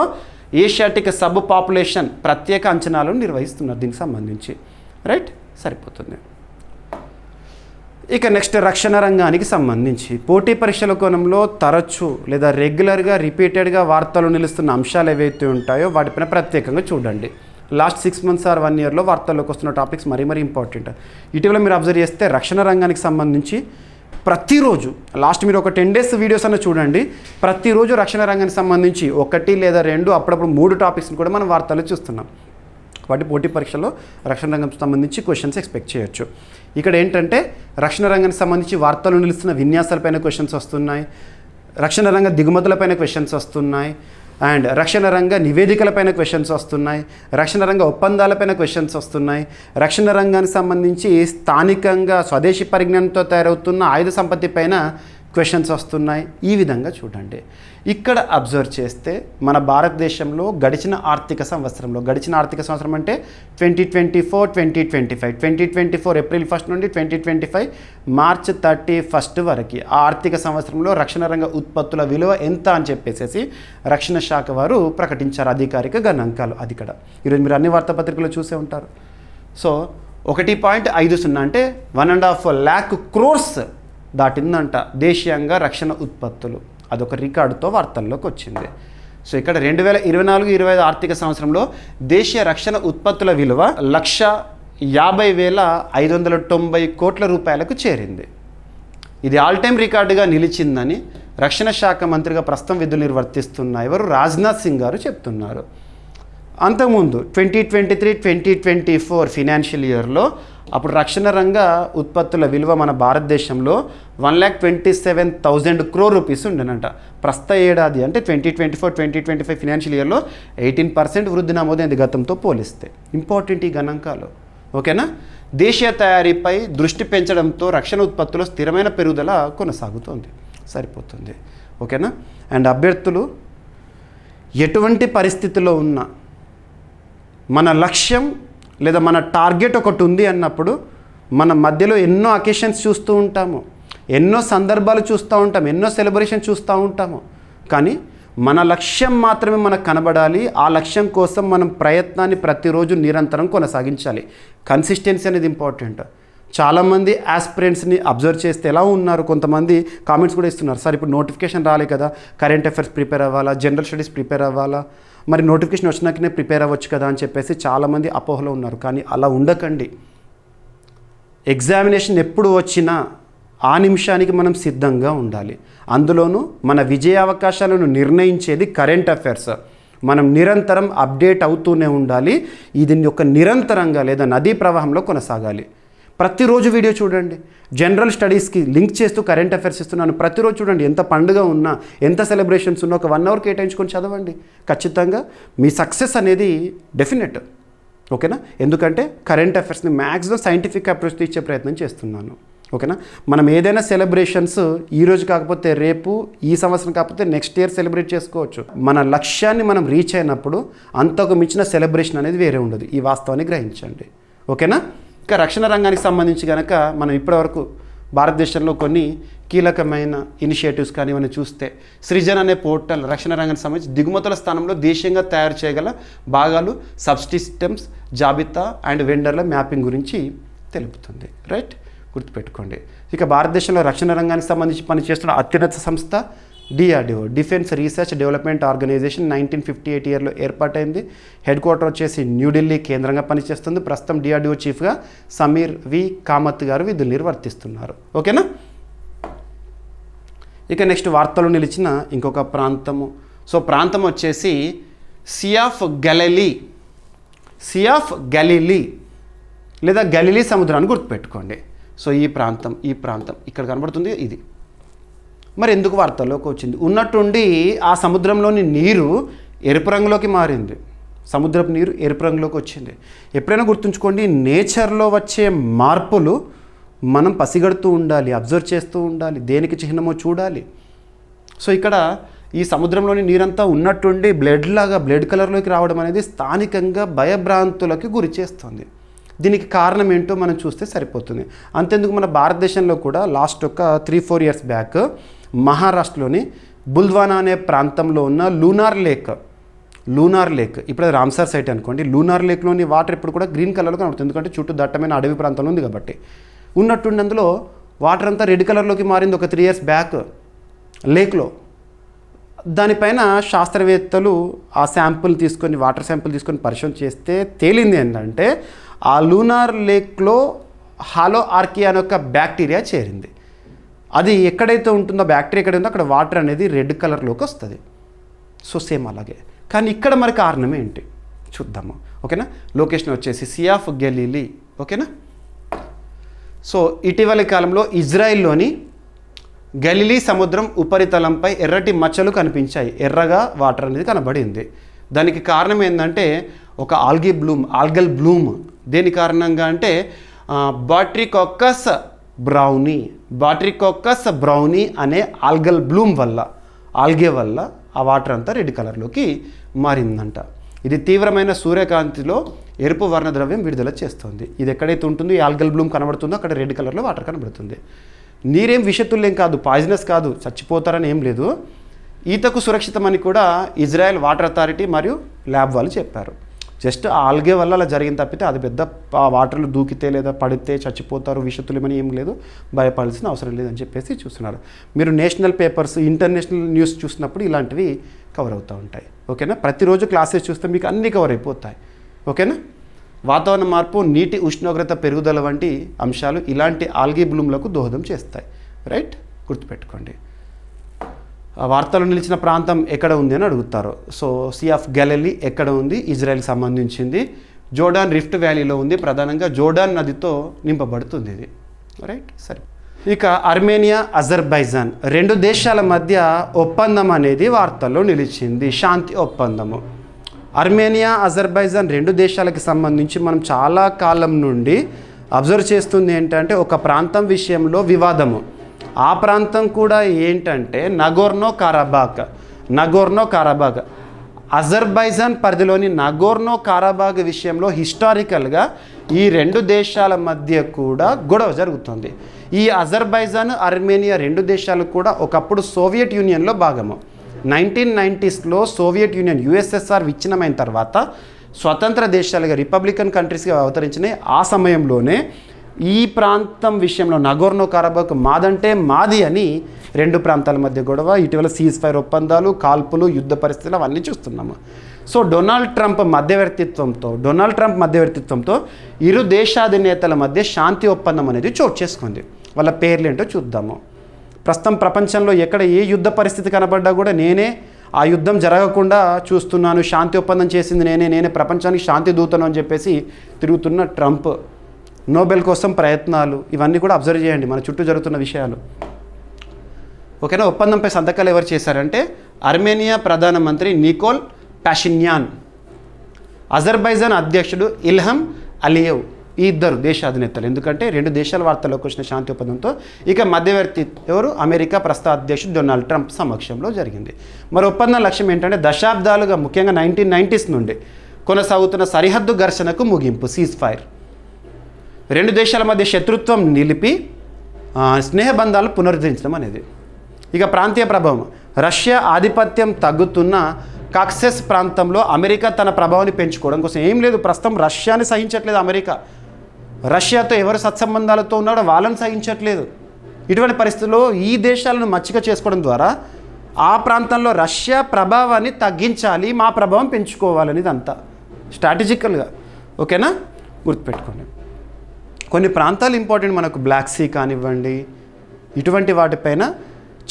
ఏషియాటిక్ సబ్ పాపులేషన్ ప్రత్యేక అంచనాలను నిర్వహిస్తున్నారు దీనికి సంబంధించి. రైట్, సరిపోతుంది. ఇక నెక్స్ట్ రక్షణ రంగానికి సంబంధించి పోటీ పరీక్షల కోణంలో తరచూ లేదా రెగ్యులర్గా రిపీటెడ్గా వార్తలు నిలుస్తున్న అంశాలు ఏవైతే ఉంటాయో వాటిపైన ప్రత్యేకంగా చూడండి. లాస్ట్ 6 months ఆర్ 1 yearలో వార్తల్లోకి వస్తున్న టాపిక్స్ మరీ ఇంపార్టెంట్. ఇటీవల మీరు అబ్జర్వ్ చేస్తే రక్షణ రంగానికి సంబంధించి ప్రతిరోజు లాస్ట్ మీరు ఒక 10 days వీడియోస్ అన్న చూడండి, ప్రతిరోజు రక్షణ రంగానికి సంబంధించి 1 లేదా 2 అప్పుడప్పుడు 3 టాపిక్స్ని కూడా మనం వార్తల్లో చూస్తున్నాం. వాటి పోటీ పరీక్షలో రక్షణ రంగం సంబంధించి క్వశ్చన్స్ ఎక్స్పెక్ట్ చేయొచ్చు. ఇక్కడ ఏంటంటే రక్షణ రంగానికి సంబంధించి వార్తలు నిలుస్తున్న విన్యాసాలపైన క్వశ్చన్స్ వస్తున్నాయి, రక్షణ రంగ దిగుమతులపైన క్వశ్చన్స్ వస్తున్నాయి, అండ్ రక్షణ రంగ నివేదికలపైన క్వశ్చన్స్ వస్తున్నాయి, రక్షణ రంగ ఒప్పందాలపైన క్వశ్చన్స్ వస్తున్నాయి, రక్షణ రంగానికి సంబంధించి స్థానికంగా స్వదేశీ పరిజ్ఞానంతో తయారవుతున్న ఆయుధ సంపత్తి పైన క్వశ్చన్స్ వస్తున్నాయి. ఈ విధంగా చూడండి. ఇక్కడ అబ్జర్వ్ చేస్తే మన భారతదేశంలో గడిచిన ఆర్థిక సంవత్సరం అంటే 2024-2025, 2024 April 1 నుండి 2025 March 31 వరకు ఆ ఆర్థిక సంవత్సరంలో రక్షణ రంగ ఉత్పత్తుల విలువ ఎంత అని చెప్పేసి రక్షణ శాఖ వారు ప్రకటించారు అధికారిక గణాంకాలు. అది ఇక్కడ ఈరోజు మీరు అన్ని వార్తాపత్రికలు చూసే ఉంటారు. సో 1.50 అంటే 1.5 lakh crores దాటిందంట దేశీయంగా రక్షణ ఉత్పత్తులు. అదొక రికార్డుతో వార్తల్లోకి వచ్చింది. సో ఇక్కడ 2024-25 ఆర్థిక సంవత్సరంలో దేశీయ రక్షణ ఉత్పత్తుల విలువ 1,50,590 కోట్ల రూపాయలకు చేరింది. ఇది ఆల్ టైమ్ రికార్డుగా నిలిచిందని రక్షణ శాఖ మంత్రిగా ప్రస్తుతం విధులు నిర్వర్తిస్తున్న ఎవరు రాజ్నాథ్ సింగ్ గారు చెప్తున్నారు. అంతకుముందు 2023-2024 ఫినాన్షియల్ ఇయర్లో అప్పుడు రక్షణ రంగ ఉత్పత్తుల విలువ మన భారతదేశంలో 1,27,000 crore రూపీస్ ఉండేనంట. ప్రస్తుత ఏడాది అంటే 2024-2025 ఫినాన్షియల్ ఇయర్లో 18% వృద్ధి నమోదైంది గతంతో పోలిస్తే. ఇంపార్టెంట్ ఈ గణాంకాలు. ఓకేనా, దేశీయ తయారీపై దృష్టి పెంచడంతో రక్షణ ఉత్పత్తుల్లో స్థిరమైన పెరుగుదల కొనసాగుతోంది. సరిపోతుంది. ఓకేనా, అండ్ అభ్యర్థులు ఎటువంటి పరిస్థితిలో ఉన్నా మన లక్ష్యం లేదా మన టార్గెట్ ఒకటి ఉంది అన్నప్పుడు మన మధ్యలో ఎన్నో అకేషన్స్ చూస్తూ ఉంటాము, ఎన్నో సందర్భాలు చూస్తూ ఉంటాము, ఎన్నో సెలబ్రేషన్ చూస్తూ ఉంటాము. కానీ మన లక్ష్యం మాత్రమే మనకు కనబడాలి. ఆ లక్ష్యం కోసం మనం ప్రయత్నాన్ని ప్రతిరోజు నిరంతరం కొనసాగించాలి. కన్సిస్టెన్సీ అనేది ఇంపార్టెంట్. చాలామంది ఆస్పిరెంట్స్ని అబ్జర్వ్ చేస్తే ఎలా ఉన్నారు, కొంతమంది కామెంట్స్ కూడా ఇస్తున్నారు, సార్ ఇప్పుడు నోటిఫికేషన్ రాలే కదా, కరెంట్ అఫైర్స్ ప్రిపేర్ అవ్వాలా, జనరల్ స్టడీస్ ప్రిపేర్ అవ్వాలా, మరి నోటిఫికేషన్ వచ్చినాకనే ప్రిపేర్ అవ్వచ్చు కదా అని చెప్పేసి చాలామంది అపోహలో ఉన్నారు. కానీ అలా ఉండకండి. ఎగ్జామినేషన్ ఎప్పుడు వచ్చినా ఆ నిమిషానికి మనం సిద్ధంగా ఉండాలి. అందులోనూ మన విజయ అవకాశాలను నిర్ణయించేది కరెంట్ అఫైర్స్. మనం నిరంతరం అప్డేట్ అవుతూనే ఉండాలి. ఇది ఒక నిరంతరంగా లేదా నదీ ప్రవాహంలో కొనసాగాలి. ప్రతిరోజు వీడియో చూడండి. జనరల్ స్టడీస్కి లింక్ చేస్తూ కరెంట్ అఫైర్స్ ఇస్తున్నాను. ప్రతిరోజు చూడండి. ఎంత పండుగ ఉన్నా, ఎంత సెలబ్రేషన్స్ ఉన్నా ఒక 1 అవర్ కేటాయించుకొని చదవండి. ఖచ్చితంగా మీ సక్సెస్ అనేది డెఫినెట్. ఓకేనా? ఎందుకంటే కరెంట్ అఫైర్స్ని మ్యాక్సిమం సైంటిఫిక్ అప్రోచ్తో ఇచ్చే ప్రయత్నం చేస్తున్నాను. ఓకేనా? మనం ఏదైనా సెలబ్రేషన్స్ ఈరోజు కాకపోతే రేపు, ఈ సంవత్సరం కాకపోతే నెక్స్ట్ ఇయర్ సెలబ్రేట్ చేసుకోవచ్చు. మన లక్ష్యాన్ని మనం రీచ్ అయినప్పుడు అంతకు మించిన సెలబ్రేషన్ అనేది వేరే ఉండదు. ఈ వాస్తవాన్ని గ్రహించండి. ఓకేనా? ఇంకా రక్షణ రంగానికి సంబంధించి కనుక మనం ఇప్పటివరకు భారతదేశంలో కొన్ని కీలకమైన ఇనిషియేటివ్స్ కానీ మనం చూస్తే, సృజన్ అనే పోర్టల్ రక్షణ రంగానికి సంబంధించి దిగుమతుల స్థానంలో దేశీయంగా తయారు చేయగల భాగాలు, సబ్సిస్టమ్స్ జాబితా అండ్ వెండర్ల మ్యాపింగ్ గురించి తెలుపుతుంది. రైట్, గుర్తుపెట్టుకోండి. ఇక భారతదేశంలో రక్షణ రంగానికి సంబంధించి పనిచేస్తున్న అత్యున్నత సంస్థ DRDO, defence research development organisation. 1958 ఇయర్లో ఏర్పాటైంది. హెడ్ క్వార్టర్ వచ్చేసి న్యూఢిల్లీ కేంద్రంగా పనిచేస్తుంది. ప్రస్తుతం DRDO చీఫ్గా సమీర్ వి కామత్ గారు విధులు నిర్వర్తిస్తున్నారు. ఓకేనా? ఇక నెక్స్ట్ వార్తలు నిలిచిన ఇంకొక ప్రాంతము. సో ప్రాంతం వచ్చేసి సీ ఆఫ్ గలీలీ లేదా గలీలీ సముద్రాన్ని గుర్తుపెట్టుకోండి. సో ఈ ప్రాంతం ఇక్కడ కనబడుతుంది. ఇది మరి ఎందుకు వార్తల్లోకి వచ్చింది? ఉన్నట్టుండి ఆ సముద్రంలోని నీరు ఎరుపు రంగులోకి మారింది. సముద్రపు నీరు ఎరుపు రంగులోకి వచ్చింది. ఎప్పుడైనా గుర్తుంచుకోండి, నేచర్లో వచ్చే మార్పులు మనం పసిగడుతూ ఉండాలి, అబ్జర్వ్ చేస్తూ ఉండాలి, దేనికి చిహ్నమో చూడాలి. సో ఇక్కడ ఈ సముద్రంలోని నీరంతా ఉన్నట్టుండి బ్లడ్ కలర్లోకి రావడం అనేది స్థానికంగా భయభ్రాంతులకి గురి చేస్తుంది. దీనికి కారణం ఏంటో మనం చూస్తే సరిపోతుంది. అంతేందుకు మన భారతదేశంలో కూడా లాస్ట్ ఒక 3-4 ఇయర్స్ బ్యాక్ మహారాష్ట్రలోని బుల్ద్వానా అనే ప్రాంతంలో ఉన్న లూనార్ లేక్ ఇప్పుడు అది రామ్సార్ సైట్ అనుకోండి. లూనార్ లేక్లోని వాటర్ ఇప్పుడు కూడా గ్రీన్ కలర్లో కనబడుతుంది. ఎందుకంటే చుట్టూ దట్టమైన అడవి ప్రాంతంలో ఉంది కాబట్టి. ఉన్నట్టుండి అందులో వాటర్ అంతా రెడ్ కలర్లోకి మారింది ఒక 3 ఇయర్స్ బ్యాక్ లేక్లో. దానిపైన శాస్త్రవేత్తలు ఆ వాటర్ శాంపుల్ తీసుకొని పరిశోధన చేస్తే తేలింది ఏంటంటే ఆ లూనార్ లేక్లో హాలో ఆర్కియా అనే ఒక బ్యాక్టీరియా చేరింది. అది ఎక్కడైతే ఉంటుందో బ్యాక్టీరియా ఎక్కడ ఉందో అక్కడ వాటర్ అనేది రెడ్ కలర్లోకి వస్తుంది. సో సేమ్ అలాగే. కానీ ఇక్కడ మరి కారణం ఏంటి చూద్దాము. ఓకేనా? లొకేషన్ వచ్చేసి సీ ఆఫ్ గలీలీ. ఓకేనా? సో ఇటీవలి కాలంలో ఇజ్రాయిల్లోని గలీలీ సముద్రం ఉపరితలంపై ఎర్రటి మచ్చలు కనిపించాయి. ఎర్రగా వాటర్ అనేది కనబడింది. దానికి కారణం ఏంటంటే ఒక ఆల్గల్ బ్లూమ్. దేని కారణంగా అంటే బాట్రికోకస్ బ్రౌనీ అనే ఆల్గల్ బ్లూమ్ వల్ల, ఆల్గే వల్ల ఆ వాటర్ అంతా రెడ్ కలర్లోకి మారిందంట. ఇది తీవ్రమైన సూర్యకాంతిలో ఎరుపు వర్ణద్రవ్యం విడుదల చేస్తుంది. ఇది ఎక్కడైతే ఉంటుందో ఈ ఆల్గల్ బ్లూమ్ కనబడుతుందో అక్కడ రెడ్ కలర్లో వాటర్ కనబడుతుంది. నీరేం విషతుల్యం కాదు, పాయిజనస్ కాదు, చచ్చిపోతారని ఏం లేదు. ఈతకు సురక్షితమని కూడా ఇజ్రాయెల్ వాటర్ అథారిటీ మరియు ల్యాబ్ వాళ్ళు చెప్పారు. జస్ట్ ఆల్గే వల్ల అలా జరిగింది తప్పితే అది పెద్ద వాటర్లో దూకితే లేదా పడితే చచ్చిపోతారు, విషతుల్యమని ఏం లేదు, భయపడాల్సిన అవసరం లేదని చెప్పేసి చూస్తున్నారు. మీరు నేషనల్ పేపర్స్, ఇంటర్నేషనల్ న్యూస్ చూసినప్పుడు ఇలాంటివి కవర్ అవుతూ ఉంటాయి. ఓకేనా? ప్రతిరోజు క్లాసెస్ చూస్తే మీకు అన్నీ కవర్ అయిపోతాయి. ఓకేనా? వాతావరణ మార్పు, నీటి ఉష్ణోగ్రత పెరుగుదల వంటి అంశాలు ఇలాంటి ఆల్గే బ్లూమ్లకు దోహదం చేస్తాయి. రైట్, గుర్తుపెట్టుకోండి. వార్తలు నిలిచిన ప్రాంతం ఎక్కడ ఉంది అని అడుగుతారు. సో సీ ఆఫ్ గలీలీ ఎక్కడ ఉంది? ఇజ్రాయెల్కి సంబంధించింది. జోర్డాన్ రిఫ్ట్ వ్యాలీలో ఉంది. ప్రధానంగా జోర్డాన్ నదితో నింపబడుతుంది ఇది. రైట్, సరే. ఇక అర్మేనియా, అజర్బైజాన్ 2 దేశాల మధ్య ఒప్పందం అనేది వార్తల్లో నిలిచింది. శాంతి ఒప్పందము. అర్మేనియా, అజర్బైజాన్ 2 దేశాలకు సంబంధించి మనం చాలా కాలం నుండి అబ్జర్వ్ చేస్తుంది ఏంటంటే ఒక ప్రాంతం విషయంలో వివాదము. ఆ ప్రాంతం కూడా ఏంటంటే నగోర్నో కారాబాగ్ అజర్బైజాన్ పరిధిలోని నగోర్నో కారాబాగ్ విషయంలో హిస్టారికల్గా ఈ 2 దేశాల మధ్య కూడా గొడవ జరుగుతుంది. ఈ అజర్బైజాన్, అర్మేనియా 2 దేశాలు కూడా ఒకప్పుడు సోవియట్ యూనియన్లో భాగము. 1990స్లో సోవియట్ యూనియన్ USSR విచ్ఛిన్నమైన తర్వాత స్వతంత్ర దేశాలుగా రిపబ్లికన్ కంట్రీస్గా అవతరించినాయి. ఆ సమయంలోనే ఈ ప్రాంతం విషయంలో నగోర్నో కారాబాగ్ మాదంటే మాది అని 2 ప్రాంతాల మధ్య గొడవ. ఇటీవల సీజ్-ఫైర్ ఒప్పందాలు, కాల్పులు, యుద్ధ పరిస్థితులు అవన్నీ చూస్తున్నాము. సో డొనాల్డ్ ట్రంప్ మధ్యవర్తిత్వంతో ఇరు దేశాధినేతల మధ్య శాంతి ఒప్పందం అనేది చోటు చేసుకుంది. వాళ్ళ పేర్లు ఏంటో చూద్దాము. ప్రస్తుతం ప్రపంచంలో ఎక్కడ ఏ యుద్ధ పరిస్థితి కనబడ్డా కూడా నేనే ఆ యుద్ధం జరగకుండా చూస్తున్నాను, శాంతి ఒప్పందం చేసింది నేనే ప్రపంచానికి శాంతి దూతను అని చెప్పేసి తిరుగుతున్న ట్రంప్, నోబెల్ కోసం ప్రయత్నాలు, ఇవన్నీ కూడా అబ్జర్వ్ చేయండి మన చుట్టూ జరుగుతున్న విషయాలు. ఓకేనా. ఒప్పందంపై సంతకాలు ఎవరు చేశారంటే అర్మేనియా ప్రధానమంత్రి నికోల్ పాషిన్యాన్, అజర్బైజాన్ అధ్యక్షుడు ఇల్హం అలియేవ్, ఈ ఇద్దరు దేశ అధినేతలు. ఎందుకంటే 2 దేశాల వార్తల్లోకి వచ్చిన శాంతి ఒప్పందంతో. ఇక మధ్యవర్తి ఎవరు? అమెరికా ప్రస్తుత అధ్యక్షుడు డొనాల్డ్ ట్రంప్ సమక్షంలో జరిగింది. మరి ఒప్పందం లక్ష్యం ఏంటంటే దశాబ్దాలుగా ముఖ్యంగా 1990s నుండి కొనసాగుతున్న సరిహద్దు ఘర్షణకు ముగింపు, సీజ్ ఫైర్, 2 దేశాల మధ్య శత్రుత్వం నిలిపి స్నేహబంధాలు పునరుద్ధరించడం అనేది. ఇక ప్రాంతీయ ప్రభావం, రష్యా ఆధిపత్యం తగ్గుతున్న కాక్సస్ ప్రాంతంలో అమెరికా తన ప్రభావాన్ని పెంచుకోవడం కోసం ఏం లేదు, ప్రస్తుతం రష్యాని సహించట్లేదు అమెరికా. రష్యాతో ఎవరు సత్సంబంధాలతో ఉన్నాడో వాళ్ళని సహించట్లేదు. ఇటువంటి పరిస్థితుల్లో ఈ దేశాలను మచ్చిక చేసుకోవడం ద్వారా ఆ ప్రాంతంలో రష్యా ప్రభావాన్ని తగ్గించాలి, మా ప్రభావం పెంచుకోవాలనేది అంతా స్ట్రాటజికల్గా. ఓకేనా, గుర్తుపెట్టుకోండి. కొన్ని ప్రాంతాలు ఇంపార్టెంట్ మనకు, బ్లాక్ సీ కానివ్వండి, ఇటువంటి వాటిపైన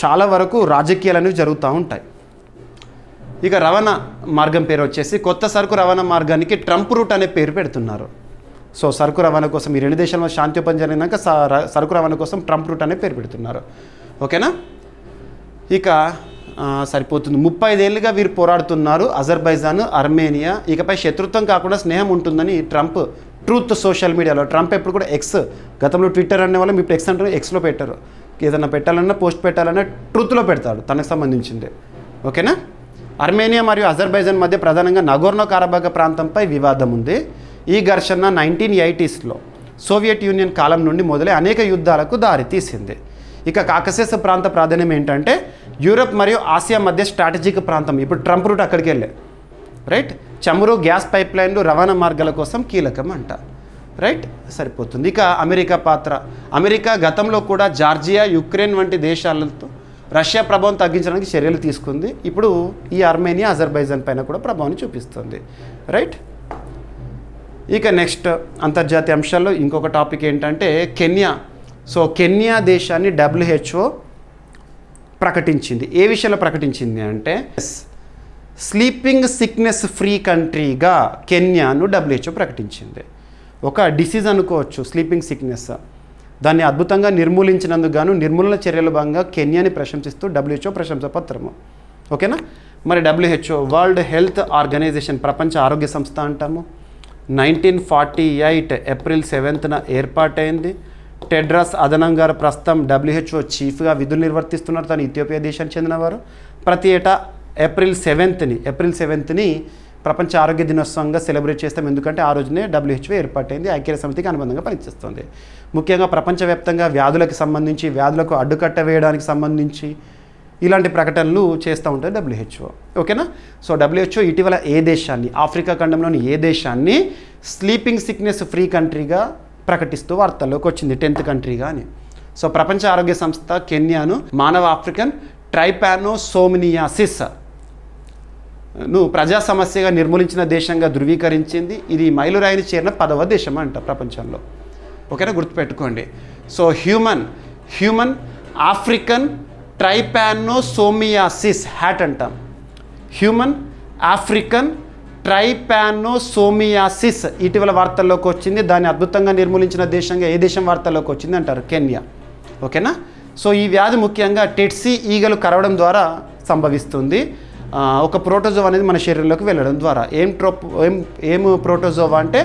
చాలా వరకు రాజకీయాలు అనేవి జరుగుతూ ఉంటాయి. ఇక రవాణా మార్గం పేరు వచ్చేసి కొత్త సరుకు రవాణా మార్గానికి ట్రంప్ రూట్ అనే పేరు పెడుతున్నారు. సో సరుకు రవాణా కోసం ఈ 2 దేశాల మధ్య శాంతి ఒప్పందం జరిగినాక సరుకు రవాణా కోసం ట్రంప్ రూట్ అనే పేరు పెడుతున్నారు. ఓకేనా. ఇక సరిపోతుంది. 35 ఏళ్ళుగా వీరు పోరాడుతున్నారు అజర్బైజాన్, అర్మేనియా. ఇకపై శత్రుత్వం కాకుండా స్నేహం ఉంటుందని ట్రంప్ ట్రూత్ సోషల్ మీడియాలో, ట్రంప్ ఎప్పుడు కూడా ఎక్స్, గతంలో ట్విట్టర్ అనే వాళ్ళు ఇప్పుడు ఎక్స్ అంటారు, ఎక్స్లో పెట్టారు. ఏదైనా పెట్టాలన్నా పోస్ట్ పెట్టాలన్నా ట్రూత్లో పెడతాడు తనకు సంబంధించింది. ఓకేనా. అర్మేనియా మరియు అజర్బైజాన్ మధ్య ప్రధానంగా నగోర్నో కారబాగ్ ప్రాంతంపై వివాదం ఉంది. ఈ ఘర్షణ 1980sలో సోవియట్ యూనియన్ కాలం నుండి మొదలై అనేక యుద్ధాలకు దారితీసింది. ఇక కాకసస్ ప్రాంత ప్రాధాన్యం ఏంటంటే యూరప్ మరియు ఆసియా మధ్య స్ట్రాటజిక్ ప్రాంతం. ఇప్పుడు ట్రంప్ రూట్ అక్కడికి వెళ్ళే, రైట్. చమురు, గ్యాస్ పైప్ లైన్లు రవాణా మార్గాల కోసం కీలకం అంట, రైట్. సరిపోతుంది. ఇక అమెరికా పాత్ర, అమెరికా గతంలో కూడా జార్జియా, యుక్రెయిన్ వంటి దేశాలతో రష్యా ప్రభావం తగ్గించడానికి చర్యలు తీసుకుంది. ఇప్పుడు ఈ అర్మేనియా, అజర్బైజాన్ పైన కూడా ప్రభావాన్ని చూపిస్తుంది, రైట్. ఇక నెక్స్ట్ అంతర్జాతీయ అంశాల్లో ఇంకొక టాపిక్ ఏంటంటే కెన్యా. సో కెన్యా దేశాన్ని WHO ప్రకటించింది. ఏ విషయంలో ప్రకటించింది అంటే స్లీపింగ్ సిక్నెస్ ఫ్రీ కంట్రీగా కెన్యాను WHO ప్రకటించింది. ఒక డిసీజ్ అనుకోవచ్చు స్లీపింగ్ సిక్నెస్. దాన్ని అద్భుతంగా నిర్మూలించినందుకు గాను నిర్మూలన చర్యల భాగంగా కెన్యాని ప్రశంసిస్తూ WHO ప్రశంసా పత్రము. ఓకేనా. మరి WHO వరల్డ్ హెల్త్ ఆర్గనైజేషన్, ప్రపంచ ఆరోగ్య సంస్థ అంటాము, 1948 ఏప్రిల్ 7న ఏర్పాటైంది. టెడ్రాస్ అదనం గారు ప్రస్తుతం WHO చీఫ్గా విధులు నిర్వర్తిస్తున్నారు. తను ఇథియోపియా దేశానికి చెందినవారు. ప్రతి ఏటా ఏప్రిల్ 7ని ప్రపంచ ఆరోగ్య దినోత్సవంగా సెలబ్రేట్ చేస్తాం. ఎందుకంటే ఆ రోజునే WHO ఏర్పాటైంది, ఐక్యరాజ్య సమితికి అనుబంధంగా పనిచేస్తుంది. ముఖ్యంగా ప్రపంచవ్యాప్తంగా వ్యాధులకు సంబంధించి, వ్యాధులకు అడ్డుకట్ట వేయడానికి సంబంధించి ఇలాంటి ప్రకటనలు చేస్తూ ఉంటుంది WHO. ఓకేనా. సో WHO ఇటీవల ఏ దేశాన్ని, ఆఫ్రికా ఖండంలోని ఏ దేశాన్ని స్లీపింగ్ సిక్నెస్ ఫ్రీ కంట్రీగా ప్రకటిస్తూ వార్తల్లోకి వచ్చింది, 10th కంట్రీగా అని. సో ప్రపంచ ఆరోగ్య సంస్థ కెన్యాను మానవ ఆఫ్రికన్ ట్రైపానోసోమ్నియాసిస్ ప్రజా సమస్యగా నిర్మూలించిన దేశంగా ధృవీకరించింది. ఇది మైలురాయిని చేరిన 10వ దేశం అంట ప్రపంచంలో. ఓకేనా, గుర్తుపెట్టుకోండి. సో హ్యూమన్ ఆఫ్రికన్ ట్రైపానోసోమియాసిస్ హ్యాట్ అంటాం. హ్యూమన్ ఆఫ్రికన్ ట్రైపానోసోమియాసిస్ ఇటీవల వార్తల్లోకి వచ్చింది. దాన్ని అద్భుతంగా నిర్మూలించిన దేశంగా ఏ దేశం వార్తల్లోకి వచ్చింది అంటారు? కెన్యా. ఓకేనా. సో ఈ వ్యాధి ముఖ్యంగా టెట్సీ ఈగలు కరవడం ద్వారా సంభవిస్తుంది. ఒక ప్రోటోజోవా అనేది మన శరీరంలోకి వెళ్ళడం ద్వారా. ఏం ప్రోటోజోవా అంటే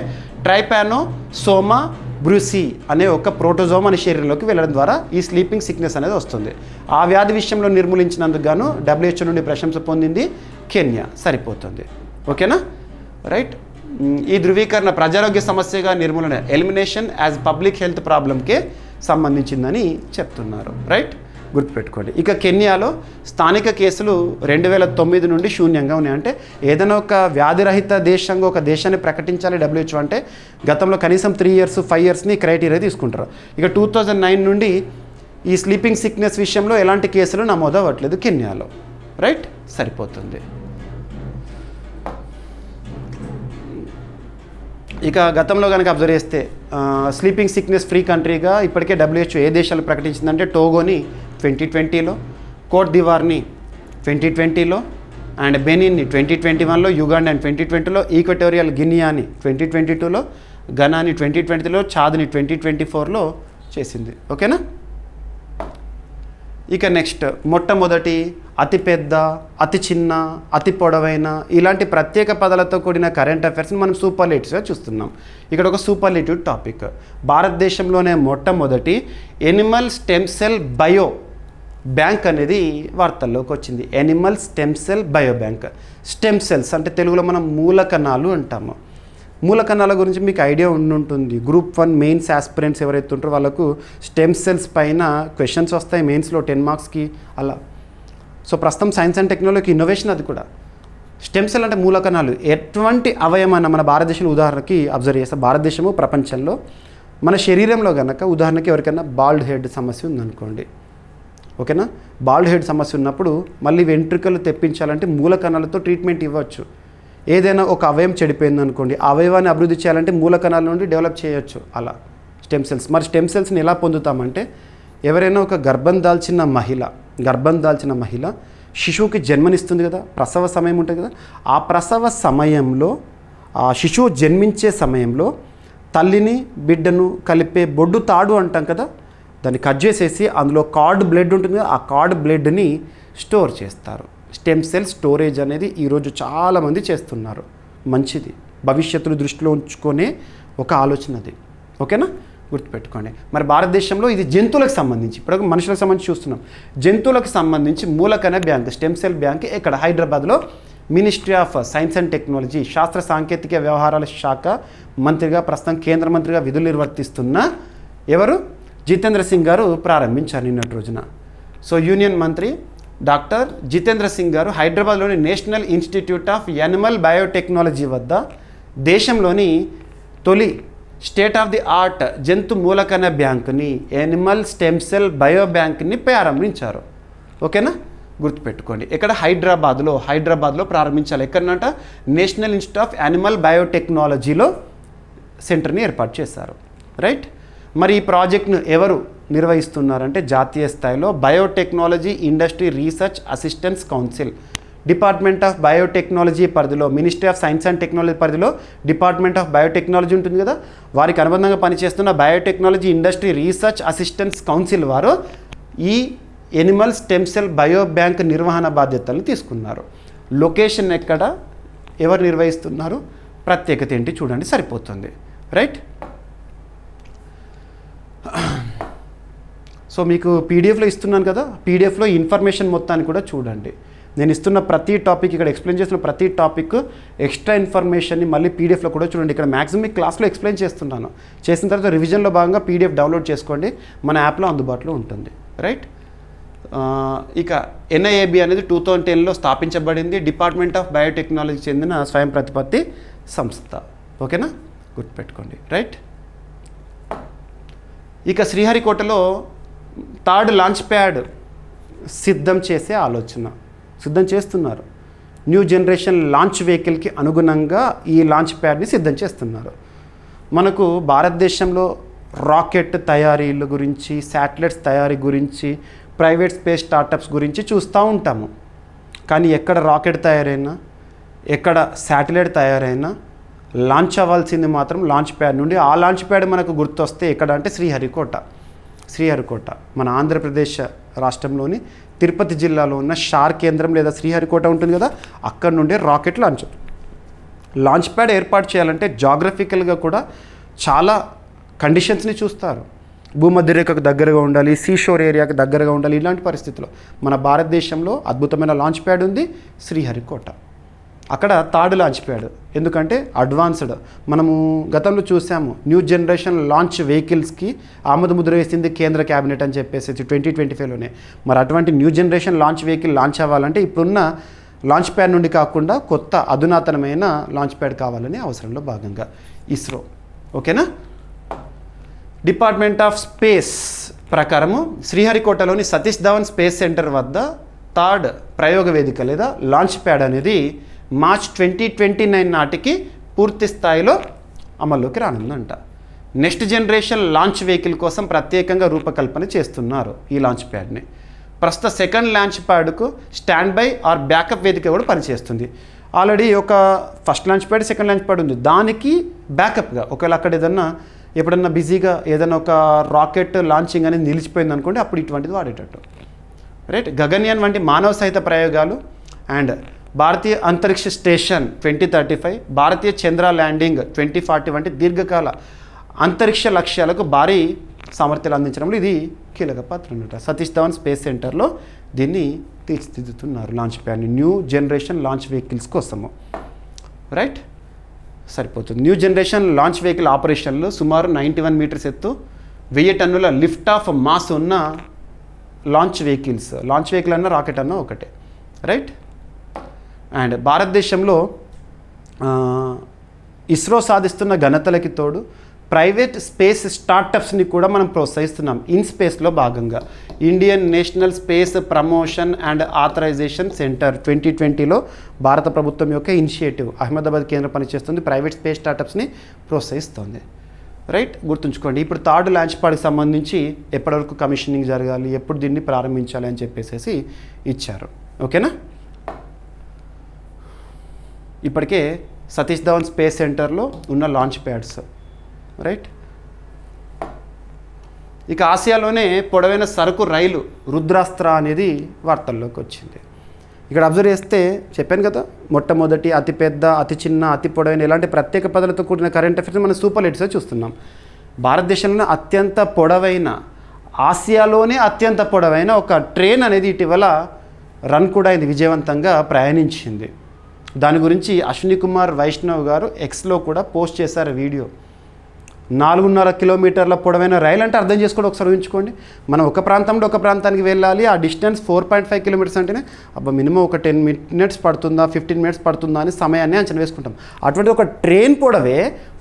ట్రైపానోసోమా బ్రూసీ అనే ఒక ప్రోటోజోవా మన శరీరంలోకి వెళ్ళడం ద్వారా ఈ స్లీపింగ్ సిక్నెస్ అనేది వస్తుంది. ఆ వ్యాధి విషయంలో నిర్మూలించినందుకు గాను WHO నుండి ప్రశంస పొందింది కెన్యా. సరిపోతుంది. ఓకేనా, రైట్. ఈ ధృవీకరణ ప్రజారోగ్య సమస్యగా నిర్మూలన, ఎలిమినేషన్ యాజ్ పబ్లిక్ హెల్త్ ప్రాబ్లంకే సంబంధించిందని చెప్తున్నారు, రైట్. గుర్తుపెట్టుకోండి. ఇక కెన్యాలో స్థానిక కేసులు 2009 నుండి శూన్యంగా ఉన్నాయి. అంటే ఏదైనా ఒక వ్యాధిరహిత దేశంగా ఒక దేశాన్ని ప్రకటించాలి WHO అంటే గతంలో కనీసం 3 years 5 yearsని క్రైటీరియా తీసుకుంటారు. ఇక 2009 నుండి ఈ స్లీపింగ్ సిక్నెస్ విషయంలో ఎలాంటి కేసులు నమోదు అవ్వట్లేదు కెన్యాలో, రైట్. సరిపోతుంది. ఇక గతంలో కనుక అబ్జర్వ్ చేస్తే స్లీపింగ్ సిక్నెస్ ఫ్రీ కంట్రీగా ఇప్పటికే WHO ఏ దేశాలు ప్రకటించిందంటే టోగోని 2020లో, కోట్ దివార్ని 2020లో, అండ్ బెనిన్ని 2021లో, యుగాండా అని 2020లో, ఈక్వటోరియల్ గినియాని 2022లో, ఘనాని 2023లో, చాద్ని 2024లో చేసింది. ఓకేనా. ఇక నెక్స్ట్ మొట్టమొదటి, అతిపెద్ద, అతి చిన్న, అతి పొడవైన ఇలాంటి ప్రత్యేక పదాలతో కూడిన కరెంట్ అఫైర్స్ని మనం సూపర్లేటివ్స్గా చూస్తున్నాం. ఇక్కడ ఒక సూపర్లేటివ్ టాపిక్, భారతదేశంలోనే మొట్టమొదటి Animal stem cell bio bank అనేది వార్తల్లోకి వచ్చింది. Animal stem cell bio bank. Stem cells అంటే తెలుగులో మనం మూలకణాలు అంటాము. మూలకణాల గురించి మీకు ఐడియా ఉండుంటుంది. గ్రూప్ 1 మెయిన్స్ ఆస్పిరెంట్స్ ఎవరైతే ఉంటారో వాళ్ళకు స్టెమ్ సెల్స్ పైన క్వశ్చన్స్ వస్తాయి మెయిన్స్లో 10 మార్క్స్కి అలా. సో ప్రస్తుతం సైన్స్ అండ్ టెక్నాలజీ ఇన్నోవేషన్ అది కూడా. స్టెమ్ సెల్ అంటే మూలకణాలు ఎటువంటి అవయవమైన మన భారతదేశంలో ఉదాహరణకి అబ్జర్వ్ చేస్తే, భారతదేశము ప్రపంచంలో మన శరీరంలో కనుక ఉదాహరణకి ఎవరికైనా బాల్డ్ హెడ్ సమస్య ఉందనుకోండి, ఓకేనా. బాల్డ్ హెడ్ సమస్య ఉన్నప్పుడు మళ్ళీ వెంట్రుకలు తెప్పించాలంటే మూలకణాలతో ట్రీట్మెంట్ ఇవ్వచ్చు. ఏదైనా ఒక అవయవం చెడిపోయింది అనుకోండి, ఆ అవయవాన్ని అభివృద్ధి చేయాలంటే మూలకణాల నుండి డెవలప్ చేయొచ్చు అలా స్టెమ్ సెల్స్. మరి స్టెమ్ సెల్స్ని ఎలా పొందుతామంటే, ఎవరైనా ఒక గర్భం దాల్చిన మహిళ శిశువుకి జన్మనిస్తుంది కదా, ప్రసవ సమయం ఉంటుంది కదా, ఆ ప్రసవ సమయంలో ఆ శిశువు జన్మించే సమయంలో తల్లిని బిడ్డను కలిపే బొడ్డు తాడు అంటాం కదా, దాన్ని కట్ చేసేసి అందులో కార్డ్ బ్లడ్ ఉంటుంది కదా, ఆ కార్డ్ బ్లడ్ని స్టోర్ చేస్తారు. స్టెమ్ సెల్ స్టోరేజ్ అనేది ఈరోజు చాలామంది చేస్తున్నారు. మంచిది, భవిష్యత్తును దృష్టిలో ఉంచుకునే ఒక ఆలోచన అది. ఓకేనా, గుర్తుపెట్టుకోండి. మరి భారతదేశంలో ఇది జంతువులకు సంబంధించి, ఇప్పుడు మనుషులకు సంబంధించి చూస్తున్నాం. జంతువులకు సంబంధించి మూలకణ బ్యాంక్, స్టెమ్ సెల్ బ్యాంక్ ఇక్కడ హైదరాబాద్లో ministry of Science and technology, శాస్త్ర సాంకేతిక వ్యవహారాల శాఖ మంత్రిగా ప్రస్తుతం కేంద్ర మంత్రిగా విధులు నిర్వర్తిస్తున్న ఎవరు, జితేంద్ర సింగ్ గారు ప్రారంభించారు నిన్నటి రోజున. సో యూనియన్ మంత్రి డాక్టర్ జితేంద్ర సింగ్ గారు హైదరాబాద్లోని national institute of animal biotechnology వద్ద దేశంలోని తొలి స్టేట్ ఆఫ్ ది ఆర్ట్ జంతు మూలకణ బ్యాంకుని, యానిమల్ స్టెమ్ సెల్ బయో బ్యాంక్ని ప్రారంభించారు. ఓకేనా, గుర్తుపెట్టుకోండి. ఇక్కడ హైదరాబాద్లో ప్రారంభించాలి. ఎక్కడనంట, నేషనల్ ఇన్స్టిట్యూట్ ఆఫ్ యానిమల్ బయోటెక్నాలజీలో సెంటర్ని ఏర్పాటు చేశారు. రైట్. మరి ఈ ప్రాజెక్ట్ను ఎవరు నిర్వహిస్తున్నారంటే, జాతీయ స్థాయిలో Biotechnology Industry Research Assistance Council, Department of Biotechnology పరిధిలో, Ministry of Science and Technology పరిధిలో డిపార్ట్మెంట్ ఆఫ్ బయోటెక్నాలజీ ఉంటుంది కదా, వారికి అనుబంధంగా పనిచేస్తున్న Biotechnology Industry Research Assistance Council వారు ఈ animal stem cell bio bank నిర్వహణ బాధ్యతలను తీసుకున్నారు. లొకేషన్ ఎక్కడ, ఎవరు నిర్వహిస్తున్నారు, ప్రత్యేకత ఏంటి చూడండి, సరిపోతుంది. రైట్. సో మీకు పీడిఎఫ్లో ఇస్తున్నాను కదా, పీడిఎఫ్లో ఇన్ఫర్మేషన్ మొత్తాన్ని కూడా చూడండి. నేను ఇస్తున్న ప్రతి టాపిక్, ఇక్కడ ఎక్స్ప్లెయిన్ చేస్తున్న ప్రతి టాపిక్ ఎక్స్ట్రా ఇన్ఫర్మేషన్ని మళ్ళీ పీడిఎఫ్లో కూడా చూడండి. ఇక్కడ మ్యాక్సిమం క్లాస్లో ఎక్స్ప్లెయిన్ చేస్తున్నాను. చేసిన తర్వాత రివిజన్లో భాగంగా పీడిఎఫ్ డౌన్లోడ్ చేసుకోండి, మన యాప్లో అందుబాటులో ఉంటుంది. రైట్. ఇక ఎన్ఐఏబి అనేది 2010లో స్థాపించబడింది. డిపార్ట్మెంట్ ఆఫ్ బయోటెక్నాలజీ చెందిన స్వయం ప్రతిపత్తి సంస్థ. ఓకేనా, గుర్తుపెట్టుకోండి. రైట్. ఇక శ్రీహరికోటలో 3rd లాంచ్ ప్యాడ్ సిద్ధం చేస్తున్నారు. న్యూ జనరేషన్ లాంచ్ వెహికల్కి అనుగుణంగా ఈ లాంచ్ ప్యాడ్ని సిద్ధం చేస్తున్నారు. మనకు భారతదేశంలో రాకెట్ తయారీల గురించి, శాటిలైట్స్ తయారీ గురించి, ప్రైవేట్ స్పేస్ స్టార్టప్స్ గురించి చూస్తూ ఉంటాము. కానీ ఎక్కడ రాకెట్ తయారైనా, ఎక్కడ శాటిలైట్ తయారైనా లాంచ్ అవ్వాల్సింది మాత్రం లాంచ్ ప్యాడ్ నుండి. ఆ లాంచ్ ప్యాడ్ మనకు గుర్తొస్తే ఎక్కడ అంటే శ్రీహరికోట మన ఆంధ్రప్రదేశ్ రాష్ట్రంలోని తిరుపతి జిల్లాలో ఉన్న షార్ కేంద్రం లేదా శ్రీహరికోట ఉంటుంది కదా, అక్కడ నుండి రాకెట్ లాంచ్ ప్యాడ్ ఏర్పాటు చేయాలంటే జాగ్రఫికల్గా కూడా చాలా కండిషన్స్ని చూస్తారు. భూమధ్యరేఖకు దగ్గరగా ఉండాలి, సీషోర్ ఏరియాకి దగ్గరగా ఉండాలి. ఇలాంటి పరిస్థితుల్లో మన భారతదేశంలో అద్భుతమైన లాంచ్ ప్యాడ్ ఉంది, శ్రీహరికోట. అక్కడ 3rd లాంచ్ ప్యాడ్, ఎందుకంటే అడ్వాన్స్డ్. మనము గతంలో చూసాము, న్యూ జనరేషన్ లాంచ్ వెహికల్స్కి ఆమోదముద్ర వేసింది కేంద్ర క్యాబినెట్ అని చెప్పేసి 2025లోనే. మరి అటువంటి new generation launch vehicle launch అవ్వాలంటే ఇప్పుడున్న లాంచ్ ప్యాడ్ నుండి కాకుండా కొత్త అధునాతనమైన లాంచ్ ప్యాడ్ కావాలని అవసరంలో భాగంగా ఇస్రో. ఓకేనా. డిపార్ట్మెంట్ ఆఫ్ స్పేస్ ప్రకారము శ్రీహరికోటలోని సతీష్ ధవన్ స్పేస్ సెంటర్ వద్ద 3rd ప్రయోగ వేదిక లేదా లాంచ్ ప్యాడ్ అనేది మార్చ్ 2029 నాటికి పూర్తి స్థాయిలో అమల్లోకి రానుందంట. నెక్స్ట్ జనరేషన్ లాంచ్ వెహికల్ కోసం ప్రత్యేకంగా రూపకల్పన చేస్తున్నారు ఈ లాంచ్ ప్యాడ్ని. ప్రస్తుత సెకండ్ లాంచ్ ప్యాడ్కు స్టాండ్ బై ఆర్ బ్యాకప్ వేదిక కూడా పనిచేస్తుంది. ఆల్రెడీ ఒక first launch pad second launch pad ఉంది, దానికి బ్యాకప్గా ఒకవేళ అక్కడ ఏదన్నా ఎప్పుడన్నా బిజీగా ఏదైనా ఒక రాకెట్ లాంచింగ్ అనేది నిలిచిపోయింది అనుకోండి, అప్పుడు ఇటువంటిది వాడేటట్టు. రైట్. గగన్యాన్ వంటి మానవ సహిత ప్రయోగాలు అండ్ భారతీయ అంతరిక్ష స్టేషన్ 2035, భారతీయ చంద్ర ల్యాండింగ్ 2040 వంటి దీర్ఘకాల అంతరిక్ష లక్ష్యాలకు భారీ సామర్థ్యాలు అందించడంలో ఇది కీలక పాత్ర అన్నమాట. సతీష్ ధవన్ స్పేస్ సెంటర్లో దీన్ని తీర్చిదిద్దుతున్నారు లాంచ్ ప్యాడ్ని న్యూ జనరేషన్ లాంచ్ వెహికల్స్ కోసము. రైట్, సరిపోతుంది. న్యూ జనరేషన్ లాంచ్ వెహికల్ ఆపరేషన్లు సుమారు 91 మీటర్స్ ఎత్తు, 1000 టన్నుల లిఫ్ట్ ఆఫ్ మాస్ ఉన్న లాంచ్ వెహికల్స్. లాంచ్ వెహికల్ అన్న రాకెట్ అన్న ఒకటే. రైట్. అండ్ భారతదేశంలో ఇస్రో సాధిస్తున్న ఘనతలకి తోడు ప్రైవేట్ స్పేస్ స్టార్టప్స్ని కూడా మనం ప్రోత్సహిస్తున్నాం. ఇన్ స్పేస్లో భాగంగా Indian National Space Promotion and Authorization Centre 2020లో భారత ప్రభుత్వం యొక్క ఇనిషియేటివ్ అహ్మదాబాద్ కేంద్రం పనిచేస్తుంది, ప్రైవేట్ స్పేస్ స్టార్టప్స్ని ప్రోత్సహిస్తుంది. రైట్, గుర్తుంచుకోండి. ఇప్పుడు థర్డ్ లాంచ్ ప్యాడ్కి సంబంధించి ఎప్పటివరకు కమిషనింగ్ జరగాలి, ఎప్పుడు దీన్ని ప్రారంభించాలి అని చెప్పేసి ఇచ్చారు. ఓకేనా. ఇప్పటికే సతీష్ ధవన్ స్పేస్ సెంటర్లో ఉన్న లాంచ్ ప్యాడ్స్. రైట్. ఇక ఆసియాలోనే పొడవైన సరుకు రైలు రుద్రాస్త్ర అనేది వార్తల్లోకి వచ్చింది. ఇక్కడ అబ్జర్వ్ చేస్తే చెప్పాను కదా, మొట్టమొదటి, అతిపెద్ద, అతి చిన్న, అతి పొడవైన ఇలాంటి ప్రత్యేక పదాలతో కూడిన కరెంట్ అఫైర్స్ మనం సూపర్ లెట్స్లో చూస్తున్నాం. భారతదేశంలోనే అత్యంత పొడవైన, ఆసియాలోనే అత్యంత పొడవైన ఒక ట్రైన్ అనేది ఇటీవల రన్ కూడా అయింది, విజయవంతంగా ప్రయాణించింది. దాని గురించి అశ్విని కుమార్ వైష్ణవ్ గారు ఎక్స్లో కూడా పోస్ట్ చేశారు వీడియో. 4.5 కిలోమీటర్ల పొడవైన రైలు అంటే అర్థం చేసుకోండి, ఒకసారి ఊహించుకోండి. మనం ఒక ప్రాంతంలో ఒక ప్రాంతానికి వెళ్ళాలి, ఆ డిస్టెన్స్ 4.5 కిలోమీటర్స్ అంటేనే మినిమం ఒక 10 మినిట్స్ పడుతుందా, 15 మినిట్స్ పడుతుందా అని సమయాన్ని అంచనా వేసుకుంటాం. అటువంటి ఒక ట్రైన్ పొడవే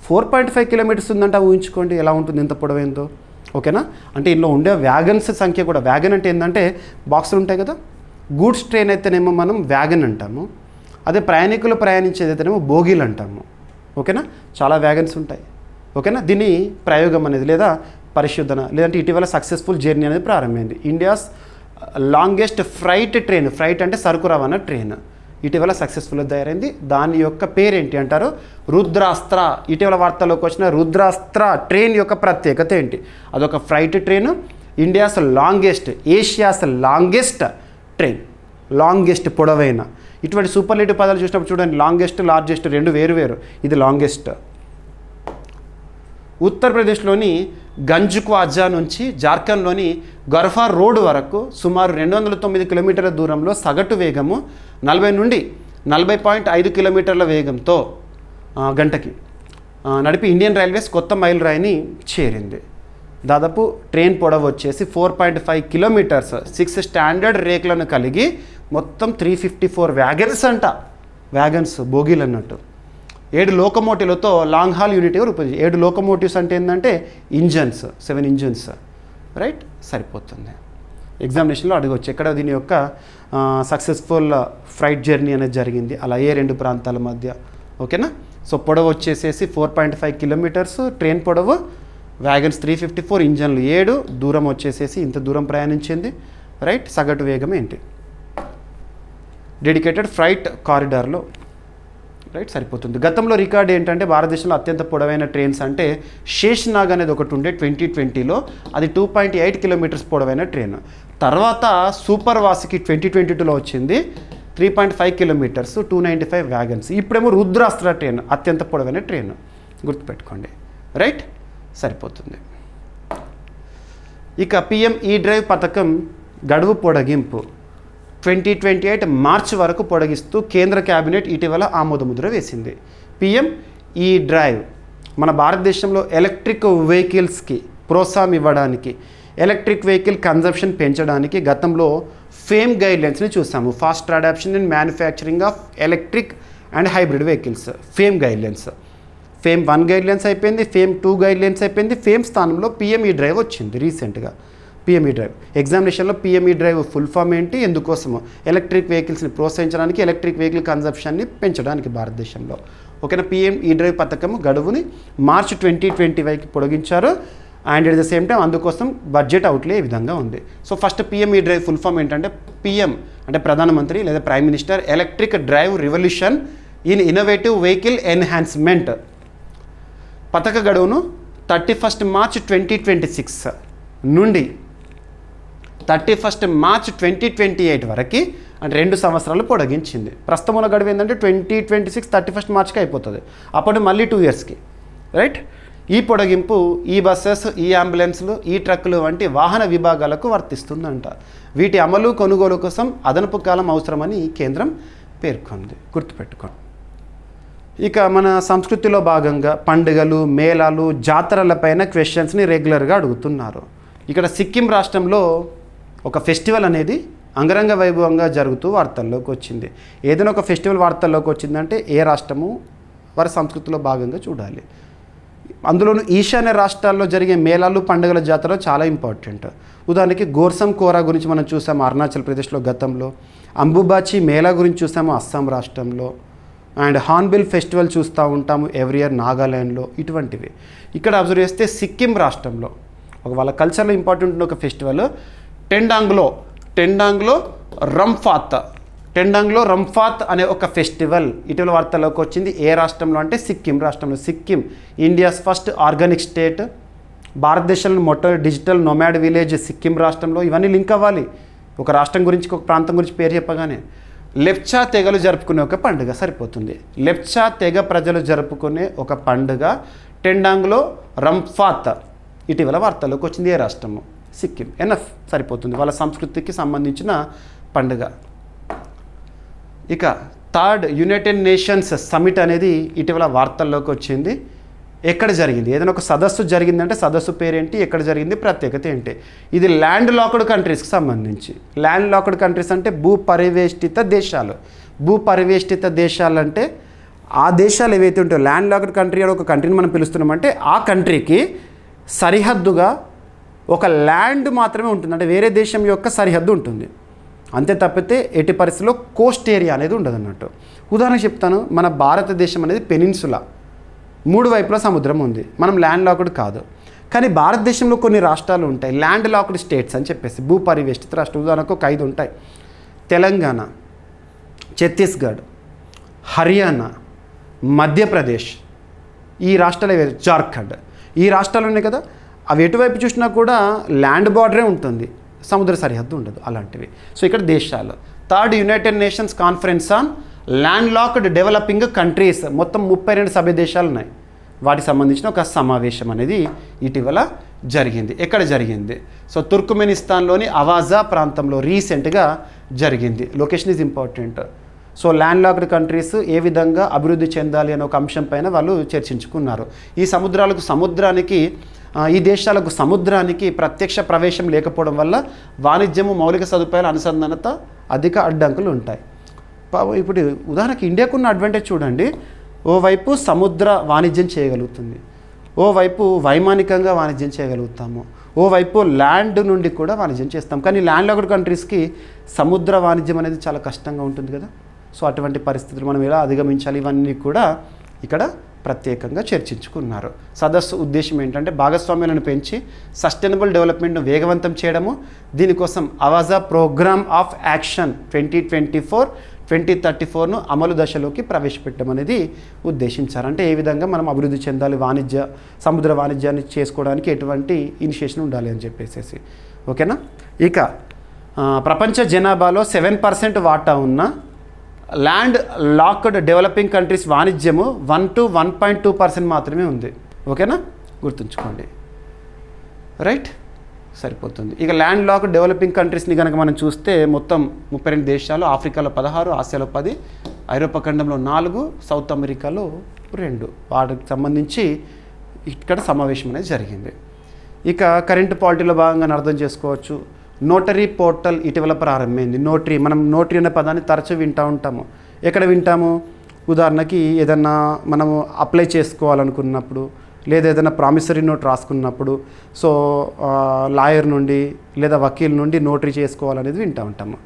4.5 కిలోమీటర్స్ ఉందంటే ఊహించుకోండి ఎలా ఉంటుంది, ఎంత పొడవైందో. ఓకేనా. అంటే ఇందులో ఉండే వ్యాగన్స్ సంఖ్య కూడా, వ్యాగన్ అంటే ఏంటంటే బాక్సులు ఉంటాయి కదా, గూడ్స్ ట్రైన్ అయితేనేమో మనం వ్యాగన్ అంటాము, అదే ప్రయాణికులు ప్రయాణించేది అయితేనేమో బోగీలు అంటాము. ఓకేనా. చాలా వ్యాగన్స్ ఉంటాయి. ఓకేనా. దీని ప్రయోగం అనేది లేదా పరిశోధన లేదంటే ఇటీవల సక్సెస్ఫుల్ జర్నీ అనేది ప్రారంభమైంది. India's longest freight train, freight అంటే సరుకు రవాణా ట్రైన్, ఇటీవల సక్సెస్ఫుల్గా తయారైంది. దాని యొక్క పేరేంటి అంటారు, రుద్రాస్త్ర. ఇటీవల వార్తల్లోకి వచ్చిన రుద్రాస్త్ర ట్రైన్ యొక్క ప్రత్యేకత ఏంటి? అదొక freight train, India's longest, Asia's longest train, longest పొడవైన. ఇటువంటి సూపర్లేటివ్ పదాలు చూసినప్పుడు చూడండి, లాంగెస్ట్, లార్జెస్ట్ రెండు వేరు. ఇది లాంగెస్ట్. ఉత్తరప్రదేశ్లోని గంజ్క్వాజా నుంచి జార్ఖండ్లోని గర్ఫా రోడ్ వరకు సుమారు 209 కిలోమీటర్ల దూరంలో సగటు వేగము 40 నుండి 40.5 కిలోమీటర్ల వేగంతో గంటకి నడిపి ఇండియన్ రైల్వేస్ కొత్త మైల్ రాయిని చేరింది. దాదాపు ట్రైన్ పొడవు వచ్చేసి 4.5 కిలోమీటర్స్, 6 స్టాండర్డ్ రేకులను కలిగి మొత్తం 354 వ్యాగన్స్ అంట, వ్యాగన్స్ బోగీలు అన్నట్టు. 7 లోకోమోటివ్లతో లాంగ్ హాల్ యూనిట్గా రూపొందించి. 7 లోకోమోటివ్స్ అంటే ఏంటంటే ఇంజన్స్, 7 ఇంజన్స్. రైట్, సరిపోతుంది. ఎగ్జామినేషన్లో అడగవచ్చు ఎక్కడ దీని యొక్క సక్సెస్ఫుల్ ఫ్రైట్ జర్నీ అనేది జరిగింది, అలాగే 2 ప్రాంతాల మధ్య. ఓకేనా. సో పొడవు వచ్చేసేసి 4.5 కిలోమీటర్స్ ట్రైన్ పొడవు, వ్యాగన్స్ 354, ఇంజన్లు 7, దూరం వచ్చేసేసి ఇంత దూరం ప్రయాణించింది. రైట్, సగటు వేగం ఏంటి? Dedicated freight కారిడార్లో. రైట్, సరిపోతుంది. గతంలో రికార్డ్ ఏంటంటే భారతదేశంలో అత్యంత పొడవైన ట్రైన్స్ అంటే శేష్నాగ్ అనేది ఒకటి ఉండే 2020లో, అది 2.8 కిలోమీటర్స్ పొడవైన ట్రైన్. తర్వాత సూపర్ వాసికి 2022లో వచ్చింది 3.5 కిలోమీటర్స్, 295 వ్యాగన్స్. ఇప్పుడేమో రుద్రాస్త్ర ట్రైన్ అత్యంత పొడవైన ట్రైన్, గుర్తుపెట్టుకోండి. రైట్, సరిపోతుంది. ఇక పిఎం ఈ డ్రైవ్ పథకం గడువు పొడిగింపు 2028 మార్చి వరకు పొడిగిస్తూ కేంద్ర క్యాబినెట్ ఇటీవల ఆమోదముద్ర వేసింది. పిఎం ఈ డ్రైవ్ మన భారతదేశంలో ఎలక్ట్రిక్ వెహికల్స్కి ప్రోత్సాహం ఇవ్వడానికి, ఎలక్ట్రిక్ వెహికల్ కన్జంప్షన్ పెంచడానికి గతంలో ఫేమ్ గైడ్లైన్స్ని చూసాము. Fast adoption and manufacturing of electric and hybrid vehicles, fame guidelines. Fame 1 guidelines అయిపోయింది, ఫేమ్ 2 గైడ్లైన్స్ అయిపోయింది. ఫేమ్ స్థానంలో పిఎం ఈ డ్రైవ్ వచ్చింది రీసెంట్గా. పిఎంఈ డ్రైవ్ ఎగ్జామినేషన్లో పిఎంఈ డ్రైవ్ ఫుల్ ఫామ్ ఏంటి, ఎందుకోసము? ఎలక్ట్రిక్ వెహికల్స్ని ప్రోత్సహించడానికి, ఎలక్ట్రిక్ వెహికల్ కన్జంప్షన్ని పెంచడానికి భారతదేశంలో. ఓకేనా. పిఎంఈ డ్రైవ్ పథకము గడువుని మార్చి 2025కి పొడిగించారు. And at the same time అందుకోసం బడ్జెట్ అవుట్లే ఈ విధంగా ఉంది. So first PME drive full form ఏంటంటే పిఎం అంటే ప్రధానమంత్రి లేదా prime minister electric drive revolution in innovative vehicle enhancement. పథక గడువును 31 మార్చ్ 2026 నుండి 31 మార్చ్ 2028 వరకు అంటే 2 సంవత్సరాలు పొడిగించింది. ప్రస్తుతం ఉన్న గడువు ఏంటంటే 2026 31 మార్చ్కి అయిపోతుంది. అప్పుడు మళ్ళీ 2 ఇయర్స్కి రైట్. ఈ పొడిగింపు ఈ బస్సెస్, ఈ అంబులెన్స్లు, ఈ ట్రక్కులు వంటి వాహన విభాగాలకు వర్తిస్తుందంట. వీటి అమలు కొనుగోలు కోసం అదనపు కాలం అవసరమని కేంద్రం పేర్కొంది. గుర్తుపెట్టుకోండి. ఇక మన సంస్కృతిలో భాగంగా పండుగలు, మేళాలు, జాతరలపైన క్వశ్చన్స్ని రెగ్యులర్గా అడుగుతున్నారు. ఇక్కడ సిక్కిం రాష్ట్రంలో ఒక ఫెస్టివల్ అనేది అంగరంగ వైభవంగా జరుగుతూ వార్తల్లోకి వచ్చింది. ఏదైనా ఒక ఫెస్టివల్ వార్తల్లోకి వచ్చిందంటే ఏ రాష్ట్రము వారి సంస్కృతిలో భాగంగా చూడాలి. అందులోనూ ఈశాన్య రాష్ట్రాల్లో జరిగే మేళాలు, పండుగల జాతరలు చాలా ఇంపార్టెంట్. ఉదాహరణకి గోర్సం కోరా గురించి మనం చూసాము అరుణాచల్ ప్రదేశ్లో గతంలో, అంబుబాచి మేళా గురించి చూసాము అస్సాం రాష్ట్రంలో, అండ్ హార్న్బిల్ ఫెస్టివల్ చూస్తూ ఉంటాము ఎవ్రీ ఇయర్ నాగాల్యాండ్లో. ఇటువంటివి ఇక్కడ అబ్జర్వ్ చేస్తే సిక్కిం రాష్ట్రంలో వాళ్ళ కల్చర్లో ఇంపార్టెంట్ ఒక ఫెస్టివల్ టెండాంగ్లో రంఫాత్ అనే ఒక ఫెస్టివల్ ఇటీవల వార్తల్లోకి వచ్చింది. ఏ రాష్ట్రంలో అంటే సిక్కిం రాష్ట్రంలో. Sikkim India's first organic state, భారతదేశంలో మొట్టమొదటి డిజిటల్ నోమాడ్ విలేజ్ సిక్కిం రాష్ట్రంలో. ఇవన్నీ లింక్ అవ్వాలి. ఒక రాష్ట్రం గురించి, ఒక ప్రాంతం గురించి పేరు చెప్పగానే. లెప్చా తెగలు జరుపుకునే ఒక పండుగ సరిపోతుంది. లెప్చా తెగ ప్రజలు జరుపుకునే ఒక పండుగ టెండాంగ్లో రంఫాత్ ఇటీవల వార్తల్లోకి వచ్చింది. ఏ రాష్ట్రము? సిక్కిం. ఎనఫ్ సరిపోతుంది, వాళ్ళ సంస్కృతికి సంబంధించిన పండుగ. ఇక థర్డ్ యునైటెడ్ నేషన్స్ సమిట్ అనేది ఇటీవల వార్తల్లోకి వచ్చింది. ఎక్కడ జరిగింది? ఏదైనా ఒక సదస్సు జరిగిందంటే సదస్సు పేరేంటి, ఎక్కడ జరిగింది, ప్రత్యేకత ఏంటి? ఇది ల్యాండ్ లాక్డ్ కంట్రీస్కి సంబంధించి. ల్యాండ్ లాక్డ్ కంట్రీస్ అంటే భూపరివేష్టిత దేశాలు. భూపరివేష్టిత దేశాలు అంటే ఆ దేశాలు ఏవైతే ఉంటాయో, ల్యాండ్ లాక్డ్ కంట్రీ అని ఒక కంట్రీని మనం పిలుస్తున్నామంటే ఆ కంట్రీకి సరిహద్దుగా ఒక ల్యాండ్ మాత్రమే ఉంటుంది, అంటే వేరే దేశం యొక్క సరిహద్దు ఉంటుంది. అంతే తప్పితే ఎట్టి పరిస్థితుల్లో కోస్ట్ ఏరియా అనేది ఉండదు అన్నట్టు. ఉదాహరణకు చెప్తాను, మన భారతదేశం అనేది పెనిన్సులా, 3 వైపులా సముద్రం ఉంది. మనం ల్యాండ్ లాక్డ్ కాదు. కానీ భారతదేశంలో కొన్ని రాష్ట్రాలు ఉంటాయి ల్యాండ్ లాక్డ్ స్టేట్స్ అని చెప్పేసి, భూపరివేష్టిత రాష్ట్రం. ఉదాహరణకు ఒక 5 ఉంటాయి: తెలంగాణ, ఛత్తీస్గఢ్, హర్యానా, మధ్యప్రదేశ్, ఈ రాష్ట్రాలు, జార్ఖండ్, ఈ రాష్ట్రాలు ఉన్నాయి కదా. అవి ఎటువైపు చూసినా కూడా ల్యాండ్ బార్డరే ఉంటుంది, సముద్ర సరిహద్దు ఉండదు. అలాంటివి. సో ఇక్కడ దేశాలు. Third United Nations Conference on land locked developing countries, మొత్తం 32 సభ్య దేశాలు ఉన్నాయి. వాటికి సంబంధించిన ఒక సమావేశం అనేది ఇటీవల జరిగింది. ఎక్కడ జరిగింది? సో తుర్క్మెనిస్తాన్లోని అవాజా ప్రాంతంలో రీసెంట్గా జరిగింది. Location is important. So land locked countries ఏ విధంగా అభివృద్ధి చెందాలి అనే ఒక అంశం పైన వాళ్ళు చర్చించుకున్నారు. ఈ దేశాలకు సముద్రానికి ప్రత్యక్ష ప్రవేశం లేకపోవడం వల్ల వాణిజ్యము, మౌలిక సదుపాయాల అనుసంధానత అధిక అడ్డంకులు ఉంటాయి. ఇప్పుడు ఉదాహరణకి ఇండియాకున్న అడ్వాంటేజ్ చూడండి. ఓవైపు సముద్ర వాణిజ్యం చేయగలుగుతుంది, ఓవైపు వైమానికంగా వాణిజ్యం చేయగలుగుతాము, ఓవైపు ల్యాండ్ నుండి కూడా వాణిజ్యం చేస్తాం. కానీ ల్యాండ్ లాక్డ్ కంట్రీస్కి సముద్ర వాణిజ్యం అనేది చాలా కష్టంగా ఉంటుంది కదా. సో అటువంటి పరిస్థితులు మనం ఎలా అధిగమించాలి, ఇవన్నీ కూడా ఇక్కడ ప్రత్యేకంగా చర్చించుకున్నారు. సదస్సు ఉద్దేశం ఏంటంటే భాగస్వామ్యాలను పెంచి సస్టైనబుల్ డెవలప్మెంట్ను వేగవంతం చేయడము. దీనికోసం అవాజా ప్రోగ్రామ్ ఆఫ్ యాక్షన్ 2024-2034ను అమలు దశలోకి ప్రవేశపెట్టడం అనేది ఉద్దేశించారు. అంటే ఏ విధంగా మనం అభివృద్ధి చెందాలి, సముద్ర వాణిజ్యాన్ని చేసుకోవడానికి ఎటువంటి ఇనిషియేషన్ ఉండాలి అని చెప్పేసి. ఓకేనా. ఇక ప్రపంచ జనాభాలో 7% వాటా ఉన్న ల్యాండ్ లాక్డ్ డెవలపింగ్ కంట్రీస్ వాణిజ్యము 1 to 1.2% మాత్రమే ఉంది. ఓకేనా, గుర్తుంచుకోండి. రైట్, సరిపోతుంది. ఇక ల్యాండ్ లాక్డ్ డెవలపింగ్ కంట్రీస్ని కనుక మనం చూస్తే మొత్తం 32 దేశాలు, ఆఫ్రికాలో 16, ఆసియాలో 10, ఐరోపా ఖండంలో 4, సౌత్ అమెరికాలో 2. వాటికి సంబంధించి ఇక్కడ సమావేశం అనేది జరిగింది. ఇక కరెంట్ పాలిటీలో భాగంగా అర్థం చేసుకోవచ్చు. నోటరీ పోర్టల్ ఇటీవల ప్రారంభమైంది. మనం నోటరీ అనే పదాన్ని తరచూ వింటూ ఉంటాము. ఎక్కడ వింటాము? ఉదాహరణకి ఏదన్నా మనము అప్లై చేసుకోవాలనుకున్నప్పుడు, లేదా ఏదైనా ప్రామిసరీ నోట్ రాసుకున్నప్పుడు, సో లాయర్ నుండి లేదా వకీల్ నుండి నోటరీ చేసుకోవాలనేది వింటూ ఉంటాము.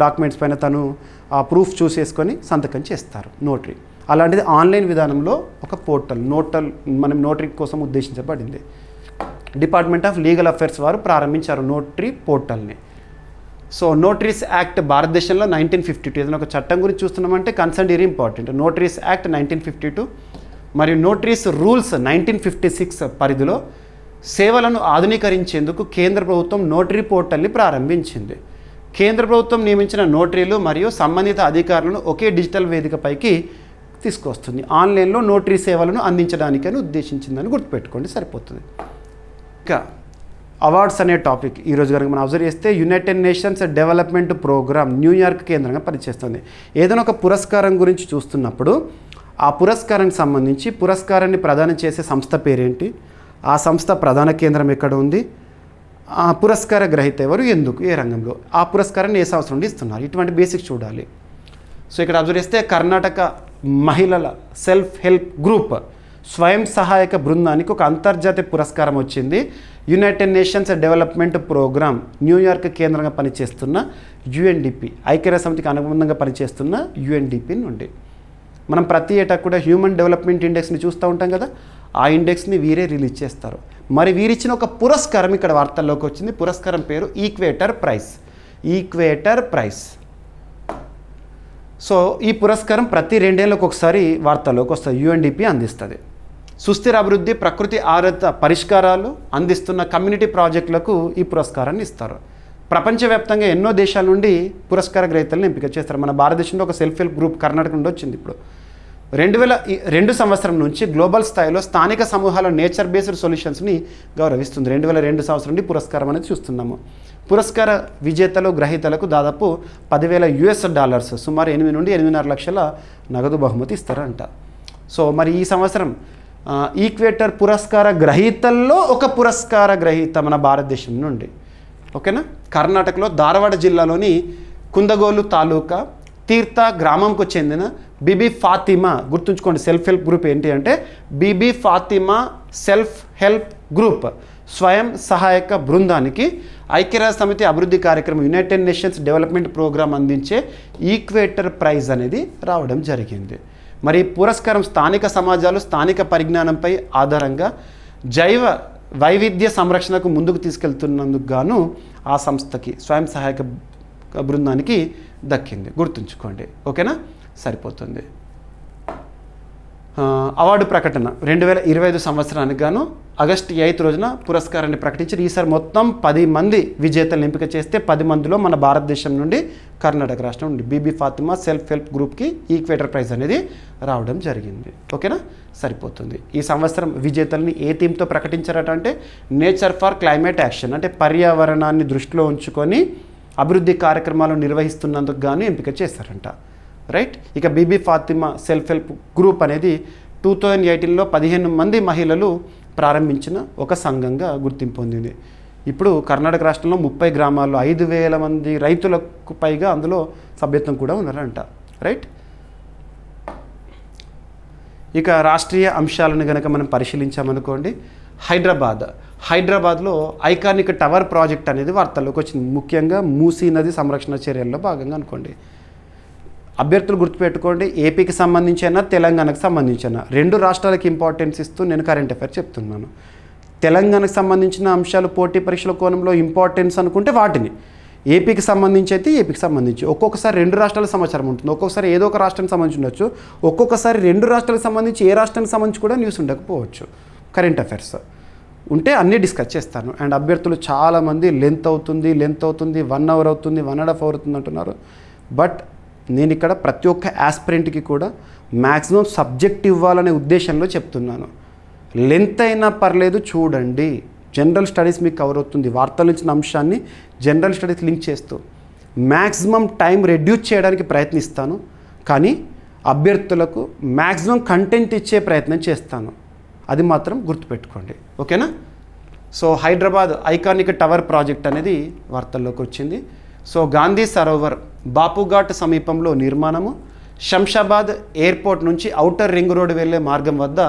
డాక్యుమెంట్స్ పైన తను ఆ ప్రూఫ్ చూసేసుకొని సంతకం చేస్తారు నోటరీ. అలాంటిది ఆన్లైన్ విధానంలో ఒక పోర్టల్ మనం నోటరీ కోసం ఉద్దేశించబడింది. డిపార్ట్మెంట్ ఆఫ్ లీగల్ అఫైర్స్ వారు ప్రారంభించారు నోటరీ పోర్టల్ని. సో నోటరీస్ యాక్ట్ భారతదేశంలో 1952, ఏదైనా ఒక చట్టం గురించి చూస్తున్నామంటే కన్సర్న్ వెరీ ఇంపార్టెంట్. నోటరీస్ యాక్ట్ 1952 మరియు నోటరీస్ రూల్స్ 1956 పరిధిలో సేవలను ఆధునీకరించేందుకు కేంద్ర ప్రభుత్వం నోటరీ పోర్టల్ని ప్రారంభించింది. కేంద్ర ప్రభుత్వం నియమించిన నోటరీలు మరియు సంబంధిత అధికారులను ఒకే డిజిటల్ వేదికపైకి తీసుకొస్తుంది. ఆన్లైన్లో నోటరీ సేవలను అందించడానికని ఉద్దేశించిందని గుర్తుపెట్టుకోండి, సరిపోతుంది. ఇంకా అవార్డ్స్ అనే టాపిక్ ఈరోజు కనుక మనం అబ్జర్వ్ చేస్తే United Nations Development Programme New York కేంద్రంగా పనిచేస్తుంది. ఏదైనా ఒక పురస్కారం గురించి చూస్తున్నప్పుడు ఆ పురస్కారానికి సంబంధించి పురస్కారాన్ని ప్రదానం చేసే సంస్థ పేరేంటి, ఆ సంస్థ ప్రధాన కేంద్రం ఎక్కడ ఉంది, ఆ పురస్కార గ్రహీత ఎవరు, ఎందుకు, ఏ రంగంలో, ఆ పురస్కారాన్ని ఏ సంవత్సరం నుండి ఇస్తున్నారు, ఇటువంటి బేసిక్స్ చూడాలి. సో ఇక్కడ అబ్జర్వ్ చేస్తే కర్ణాటక మహిళల సెల్ఫ్ హెల్ప్ గ్రూప్ స్వయం సహాయక బృందానికి ఒక అంతర్జాతీయ పురస్కారం వచ్చింది. United Nations Development Programme New York కేంద్రంగా పనిచేస్తున్న యుఎన్డిపి, ఐక్యరాజ్య సమితికి అనుబంధంగా పనిచేస్తున్న యుఎన్డిపి నుండి. మనం ప్రతి ఏటా కూడా హ్యూమన్ డెవలప్మెంట్ ఇండెక్స్ని చూస్తూ ఉంటాం కదా, ఆ ఇండెక్స్ని వీరే రిలీజ్ చేస్తారు. మరి వీరిచ్చిన ఒక పురస్కారం ఇక్కడ వార్తల్లోకి వచ్చింది. పురస్కారం పేరు Equator Prize. Equator Prize. So ఈ పురస్కారం ప్రతి 2 ఏళ్ళకు ఒకసారి వార్తల్లోకి వస్తుంది, యుఎన్డిపి అందిస్తుంది. సుస్థిర అభివృద్ధి, ప్రకృతి ఆధారిత పరిష్కారాలు అందిస్తున్న కమ్యూనిటీ ప్రాజెక్టులకు ఈ పురస్కారాన్ని ఇస్తారు. ప్రపంచవ్యాప్తంగా ఎన్నో దేశాల నుండి పురస్కార గ్రహీతలను ఎంపిక చేస్తారు. మన భారతదేశంలో ఒక సెల్ఫ్ హెల్ప్ గ్రూప్ కర్ణాటక నుండి వచ్చింది. ఇప్పుడు 2002 సంవత్సరం నుంచి గ్లోబల్ స్థాయిలో స్థానిక సమూహాల నేచర్ బేస్డ్ సొల్యూషన్స్ని గౌరవిస్తుంది. 2002 సంవత్సరం నుండి పురస్కారం అనేది చూస్తున్నాము. పురస్కార విజేతలు గ్రహీతలకు దాదాపు $10,000 సుమారు 8 నుండి 8.5 లక్షల నగదు బహుమతి ఇస్తారంట. సో మరి ఈ సంవత్సరం ఈక్వేటర్ పురస్కార గ్రహీతల్లో ఒక పురస్కార గ్రహీత మన భారతదేశం నుండి. ఓకేనా. కర్ణాటకలో ధారవాడ జిల్లాలోని కుందగోలు తాలూకా తీర్థ గ్రామంకు చెందిన బీబీ ఫాతిమా, గుర్తుంచుకోండి సెల్ఫ్ హెల్ప్ గ్రూప్ ఏంటి అంటే Bibi Fatima self help group స్వయం సహాయక బృందానికి ఐక్యరాజ్య సమితి అభివృద్ధి కార్యక్రమం యునైటెడ్ నేషన్స్ డెవలప్మెంట్ ప్రోగ్రామ్ అందించే ఈక్వేటర్ ప్రైజ్ అనేది రావడం జరిగింది. మరి పురస్కారం స్థానిక సమాజాలు స్థానిక పరిజ్ఞానంపై ఆధారంగా జైవ వైవిధ్య సంరక్షణకు ముందుకు తీసుకెళ్తున్నందుకు గాను ఆ సంస్థకి స్వయం సహాయక బృందానికి దక్కింది, గుర్తుంచుకోండి. ఓకేనా, సరిపోతుంది. అవార్డు ప్రకటన 2025 సంవత్సరానికి గాను ఆగస్టు 8 రోజున పురస్కారాన్ని ప్రకటించి ఈసారి మొత్తం 10 మంది విజేతలను ఎంపిక చేస్తే 10 మందిలో మన భారతదేశం నుండి కర్ణాటక రాష్ట్రం నుండి బీబీ ఫాతిమా సెల్ఫ్ హెల్ప్ గ్రూప్కి ఈక్వేటర్ ప్రైజ్ అనేది రావడం జరిగింది. ఓకేనా, సరిపోతుంది. ఈ సంవత్సరం విజేతల్ని ఏ థీమ్తో ప్రకటించారట అంటే నేచర్ ఫర్ క్లైమేట్ యాక్షన్, అంటే పర్యావరణాన్ని దృష్టిలో ఉంచుకొని అభివృద్ధి కార్యక్రమాలు నిర్వహిస్తున్నందుకు గాను ఎంపిక చేశారంట. రైట్. ఇక Bibi Fatima self help group అనేది 2018లో 15 మంది మహిళలు ప్రారంభించిన ఒక సంఘంగా గుర్తింపు పొందింది. ఇప్పుడు కర్ణాటక రాష్ట్రంలో 30 గ్రామాల్లో 5,000 మంది రైతులకు పైగా అందులో సభ్యత్వం కూడా ఉన్నారంట. రైట్. ఇక రాష్ట్రీయ అంశాలను కనుక మనం పరిశీలించామనుకోండి, హైదరాబాద్లో ఐకానిక్ టవర్ ప్రాజెక్ట్ అనేది వార్తల్లోకి వచ్చింది. ముఖ్యంగా మూసీ నది సంరక్షణ చర్యల్లో భాగంగా అనుకోండి. అభ్యర్థులు గుర్తుపెట్టుకోండి, ఏపీకి సంబంధించిన తెలంగాణకు సంబంధించిన 2 రాష్ట్రాలకు ఇంపార్టెన్స్ ఇస్తూ నేను కరెంట్ అఫైర్ చెప్తున్నాను. తెలంగాణకు సంబంధించిన అంశాలు పోటీ పరీక్షల కోణంలో ఇంపార్టెన్స్ అనుకుంటే వాటిని, ఏపీకి సంబంధించి అయితే ఏపీకి సంబంధించి ఒక్కొక్కసారి 2 రాష్ట్రాలకు సమాచారం ఉంటుంది, ఒక్కొక్కసారి ఏదో ఒక రాష్ట్రానికి సంబంధించి ఉండొచ్చు, ఒక్కొక్కసారి 2 రాష్ట్రాలకు సంబంధించి ఏ రాష్ట్రానికి సంబంధించి కూడా న్యూస్ ఉండకపోవచ్చు. కరెంట్ అఫైర్స్ ఉంటే అన్నీ డిస్కస్ చేస్తాను. అండ్ అభ్యర్థులు చాలామంది లెంత్ అవుతుంది 1 అవర్ అవుతుంది 1.5 అవర్ అవుతుంది అంటున్నారు. బట్ నేను ఇక్కడ ప్రతి ఒక్క ఆస్పిరెంట్కి కూడా మ్యాక్సిమం సబ్జెక్ట్ ఇవ్వాలనే ఉద్దేశంలో చెప్తున్నాను. లెంత్ అయినా పర్లేదు చూడండి, జనరల్ స్టడీస్ మీకు కవర్ అవుతుంది. వార్తలు ఇచ్చిన అంశాన్ని జనరల్ స్టడీస్ లింక్ చేస్తూ మ్యాక్సిమం టైం రెడ్యూస్ చేయడానికి ప్రయత్నిస్తాను, కానీ అభ్యర్థులకు మ్యాక్సిమం కంటెంట్ ఇచ్చే ప్రయత్నం చేస్తాను. అది మాత్రం గుర్తుపెట్టుకోండి. ఓకేనా. So Hyderabad iconic tower project అనేది వార్తల్లోకి వచ్చింది. సో గాంధీ సరోవర్ బాపుఘాట్ సమీపంలో నిర్మాణము, శంషాబాద్ ఎయిర్పోర్ట్ నుంచి ఔటర్ రింగ్ రోడ్ వెళ్లే మార్గం వద్ద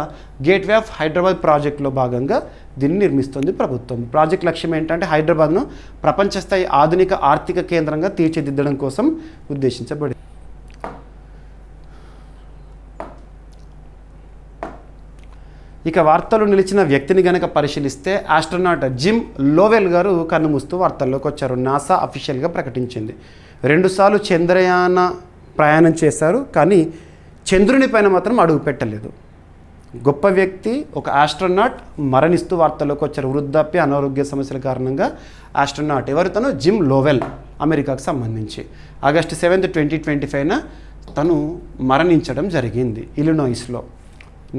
గేట్వే ఆఫ్ హైదరాబాద్ ప్రాజెక్టులో భాగంగా దీన్ని నిర్మిస్తుంది ప్రభుత్వం. ప్రాజెక్ట్ లక్ష్యం ఏంటంటే హైదరాబాద్ను ప్రపంచ స్థాయి ఆధునిక ఆర్థిక కేంద్రంగా తీర్చిదిద్దడం కోసం ఉద్దేశించబడింది. ఇక వార్తలు నిలిచిన వ్యక్తిని గనక పరిశీలిస్తే ఆస్ట్రోనాట్ జిమ్ లోవెల్ గారు కన్నుమూస్తూ వార్తల్లోకి వచ్చారు. నాసా అఫీషియల్గా ప్రకటించింది. 2 సార్లు చంద్రయాన ప్రయాణం చేశారు, కానీ చంద్రుని పైన మాత్రం అడుగు పెట్టలేదు. గొప్ప వ్యక్తి, ఒక ఆస్ట్రోనాట్ మరణిస్తూ వార్తల్లోకి వచ్చారు. వృద్ధాప్య అనారోగ్య సమస్యల కారణంగా ఆస్ట్రోనాట్ ఎవరు? తను జిమ్ లోవెల్, అమెరికాకు సంబంధించి. ఆగస్టు 7, 2025న తను మరణించడం జరిగింది ఇలినాయిస్లో,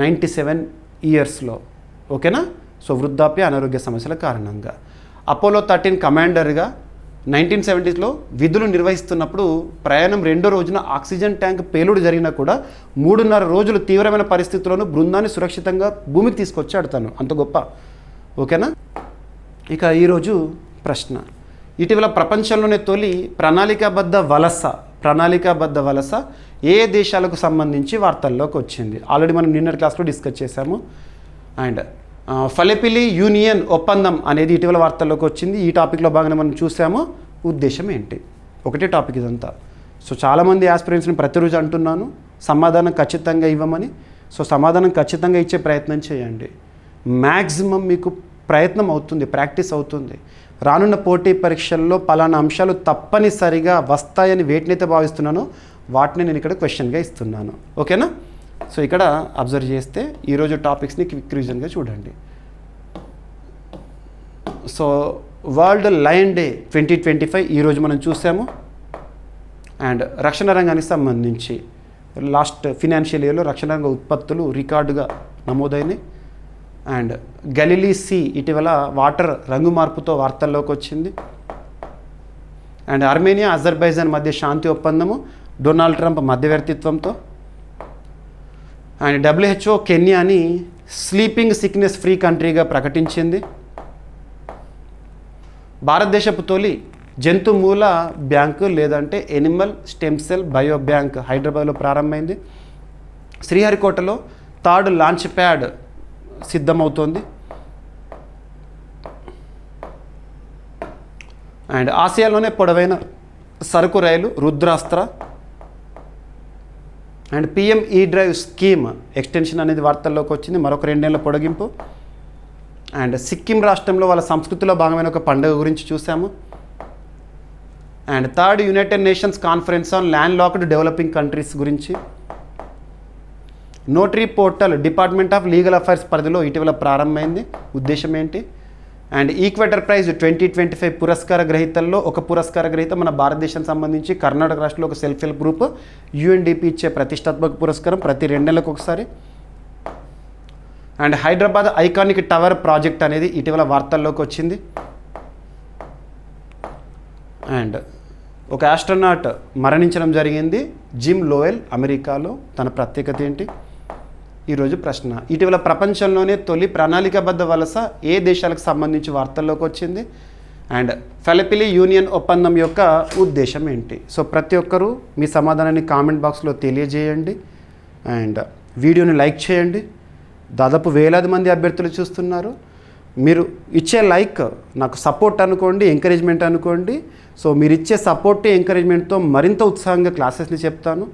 97 ఇయర్స్లో. ఓకేనా? సో వృద్ధాప్య అనారోగ్య సమస్యల కారణంగా. అపోలో 13 కమాండర్గా 1970లో విధులు నిర్వహిస్తున్నప్పుడు ప్రయాణం 2వ రోజున ఆక్సిజన్ ట్యాంక్ పేలుడు జరిగినా కూడా 3.5 రోజులు తీవ్రమైన పరిస్థితుల్లోనూ బృందాన్ని సురక్షితంగా భూమికి తీసుకొచ్చాడు తను. అంత గొప్ప. ఓకేనా? ఇక ఈరోజు ప్రశ్న, ఇటీవల ప్రపంచంలోనే తొలి ప్రణాళికాబద్ధ వలస ఏ దేశాలకు సంబంధించి వార్తల్లోకి వచ్చింది? ఆల్రెడీ మనం నిన్నటి క్లాస్లో డిస్కస్ చేశాము. అండ్ ఫలెపిలి యూనియన్ ఒప్పందం అనేది ఇటీవల వార్తల్లోకి వచ్చింది. ఈ టాపిక్లో భాగంగా మనం చూసాము. ఉద్దేశం ఏంటి? ఒకటే టాపిక్ ఇదంతా. సో చాలామంది ఆస్పిరెంట్స్ని ప్రతిరోజు అంటున్నాను సమాధానం ఖచ్చితంగా ఇవ్వమని. సో సమాధానం ఖచ్చితంగా ఇచ్చే ప్రయత్నం చేయండి. మ్యాక్సిమం మీకు ప్రయత్నం అవుతుంది, ప్రాక్టీస్ అవుతుంది. రానున్న పోటీ పరీక్షల్లో పలానా అంశాలు తప్పనిసరిగా వస్తాయని వేటినైతే భావిస్తున్నానో వాటిని నేను ఇక్కడ క్వశ్చన్గా ఇస్తున్నాను. ఓకేనా? సో ఇక్కడ అబ్జర్వ్ చేస్తే ఈరోజు టాపిక్స్ని క్విక్ రివిజన్గా చూడండి. సో వరల్డ్ లయన్ డే 2025 ఈరోజు మనం చూసాము. అండ్ రక్షణ రంగానికి సంబంధించి లాస్ట్ ఫినాన్షియల్ ఇయర్లో రక్షణ రంగ ఉత్పత్తులు రికార్డుగా నమోదైనాయి. అండ్ గలిలీ సీ ఇటీవల వాటర్ రంగు మార్పుతో వార్తల్లోకి వచ్చింది. అండ్ ఆర్మేనియా అజర్బైజాన్ మధ్య శాంతి ఒప్పందము డొనాల్డ్ ట్రంప్ మధ్యవర్తిత్వంతో. అండ్ WHO కెన్యాని స్లీపింగ్ సిక్నెస్ ఫ్రీ కంట్రీగా ప్రకటించింది. భారతదేశపు తొలి జంతు మూల బ్యాంకు లేదంటే animal stem cell bio bank హైదరాబాద్లో ప్రారంభమైంది. శ్రీహరికోటలో 3rd లాంచ్ ప్యాడ్ సిద్ధమవుతోంది. అండ్ ఆసియాలోనే పొడవైన సరుకు రైలు Rudrastra. And PM E drive scheme extension అనేది వార్తల్లోకి వచ్చింది, మరొక 2 నెలల పొడిగింపు. అండ్ సిక్కిం రాష్ట్రంలో వాళ్ళ సంస్కృతిలో భాగమైన ఒక పండుగ గురించి చూసాము. And 3rd United Nations Conference on land locked developing countries గురించి. Notary portal Department of Legal Affairs పరిధిలో ఇటీవల ప్రారంభమైంది. ఉద్దేశం ఏంటి? అండ్ ఈక్వేటర్ ప్రైజ్ 2025 పురస్కార గ్రహీతల్లో ఒక పురస్కార గ్రహీత మన భారతదేశానికి సంబంధించి కర్ణాటక రాష్ట్రంలో ఒక సెల్ఫ్ హెల్ప్ గ్రూప్ UNDP ఇచ్చే ప్రతిష్టాత్మక పురస్కారం ప్రతి 2 నెలలకు ఒకసారి. And Hyderabad iconic tower project అనేది ఇటీవల వార్తల్లోకి వచ్చింది. అండ్ ఒక ఆస్ట్రోనాట్ మరణించడం జరిగింది, జిమ్ లోవెల్, అమెరికాలో. తన ప్రత్యేకత ఏంటి? ఈరోజు ప్రశ్న, ఇటీవల ప్రపంచంలోనే తొలి ప్రణాళికాబద్ధ వలస ఏ దేశాలకు సంబంధించి వార్తల్లోకి వచ్చింది? అండ్ ఫలెపిలి యూనియన్ ఒప్పందం యొక్క ఉద్దేశం ఏంటి? సో ప్రతి ఒక్కరూ మీ సమాధానాన్ని కామెంట్ బాక్స్లో తెలియజేయండి. అండ్ వీడియోని లైక్ చేయండి. దాదాపు వేలాది మంది అభ్యర్థులు చూస్తున్నారు. మీరు ఇచ్చే లైక్ నాకు సపోర్ట్ అనుకోండి, ఎంకరేజ్మెంట్ అనుకోండి. సో మీరు ఇచ్చే సపోర్ట్ ఎంకరేజ్మెంట్తో మరింత ఉత్సాహంగా క్లాసెస్ని చెప్తాను.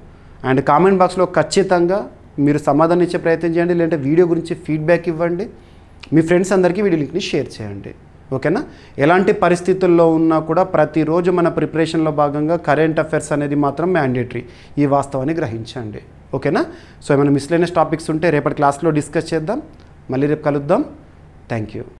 అండ్ కామెంట్ బాక్స్లో ఖచ్చితంగా మీరు సమాధానం ఇచ్చే ప్రయత్నం చేయండి, లేదంటే వీడియో గురించి ఫీడ్బ్యాక్ ఇవ్వండి. మీ ఫ్రెండ్స్ అందరికీ వీడియో లింక్ని షేర్ చేయండి. ఓకేనా? ఎలాంటి పరిస్థితుల్లో ఉన్నా కూడా ప్రతిరోజు మన ప్రిపరేషన్లో భాగంగా కరెంట్ అఫైర్స్ అనేది మాత్రం మ్యాండేటరీ. ఈ వాస్తవాన్ని గ్రహించండి. ఓకేనా? సో ఏమైనా మిస్లైనస్ టాపిక్స్ ఉంటే రేపటి క్లాస్లో డిస్కస్ చేద్దాం. మళ్ళీ రేపు కలుద్దాం. Thank you.